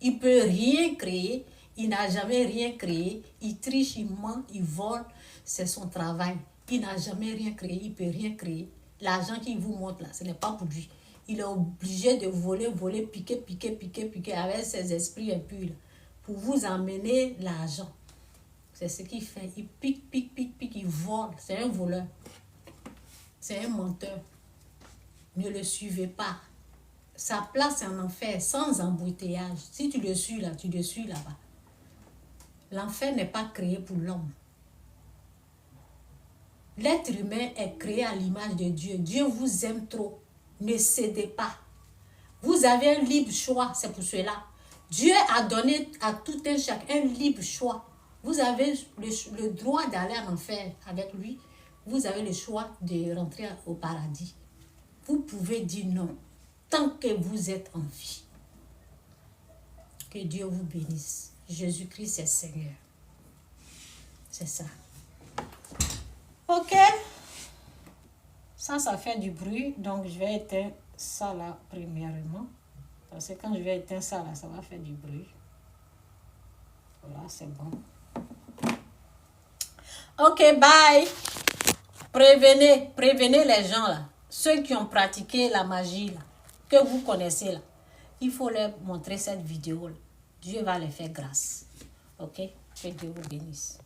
Il ne peut rien créer. Il n'a jamais rien créé. Il triche, il ment, il vole. C'est son travail. Il n'a jamais rien créé. Il ne peut rien créer. L'argent qu'il vous montre là, ce n'est pas pour lui. Il est obligé de voler, piquer avec ses esprits impurs là, pour vous emmener l'argent. C'est ce qu'il fait. Il pique, il vole. C'est un voleur. C'est un menteur. Ne le suivez pas. Sa place est en enfer, sans embouteillage. Si tu le suis là, tu le suis là-bas. L'enfer n'est pas créé pour l'homme. L'être humain est créé à l'image de Dieu. Dieu vous aime trop. Ne cédez pas. Vous avez un libre choix, c'est pour cela. Dieu a donné à tout un chacun un libre choix. Vous avez le droit d'aller en enfer avec lui. Vous avez le choix de rentrer au paradis. Vous pouvez dire non, tant que vous êtes en vie. Que Dieu vous bénisse. Jésus-Christ est Seigneur. C'est ça. Ok. Ça fait du bruit. Donc, je vais éteindre ça là, premièrement. Parce que quand je vais éteindre ça là, ça va faire du bruit. Voilà, c'est bon. Ok, bye. Prévenez les gens là. Ceux qui ont pratiqué la magie là, que vous connaissez là. Il faut leur montrer cette vidéo là. Dieu va les faire grâce. Ok? Que Dieu vous bénisse.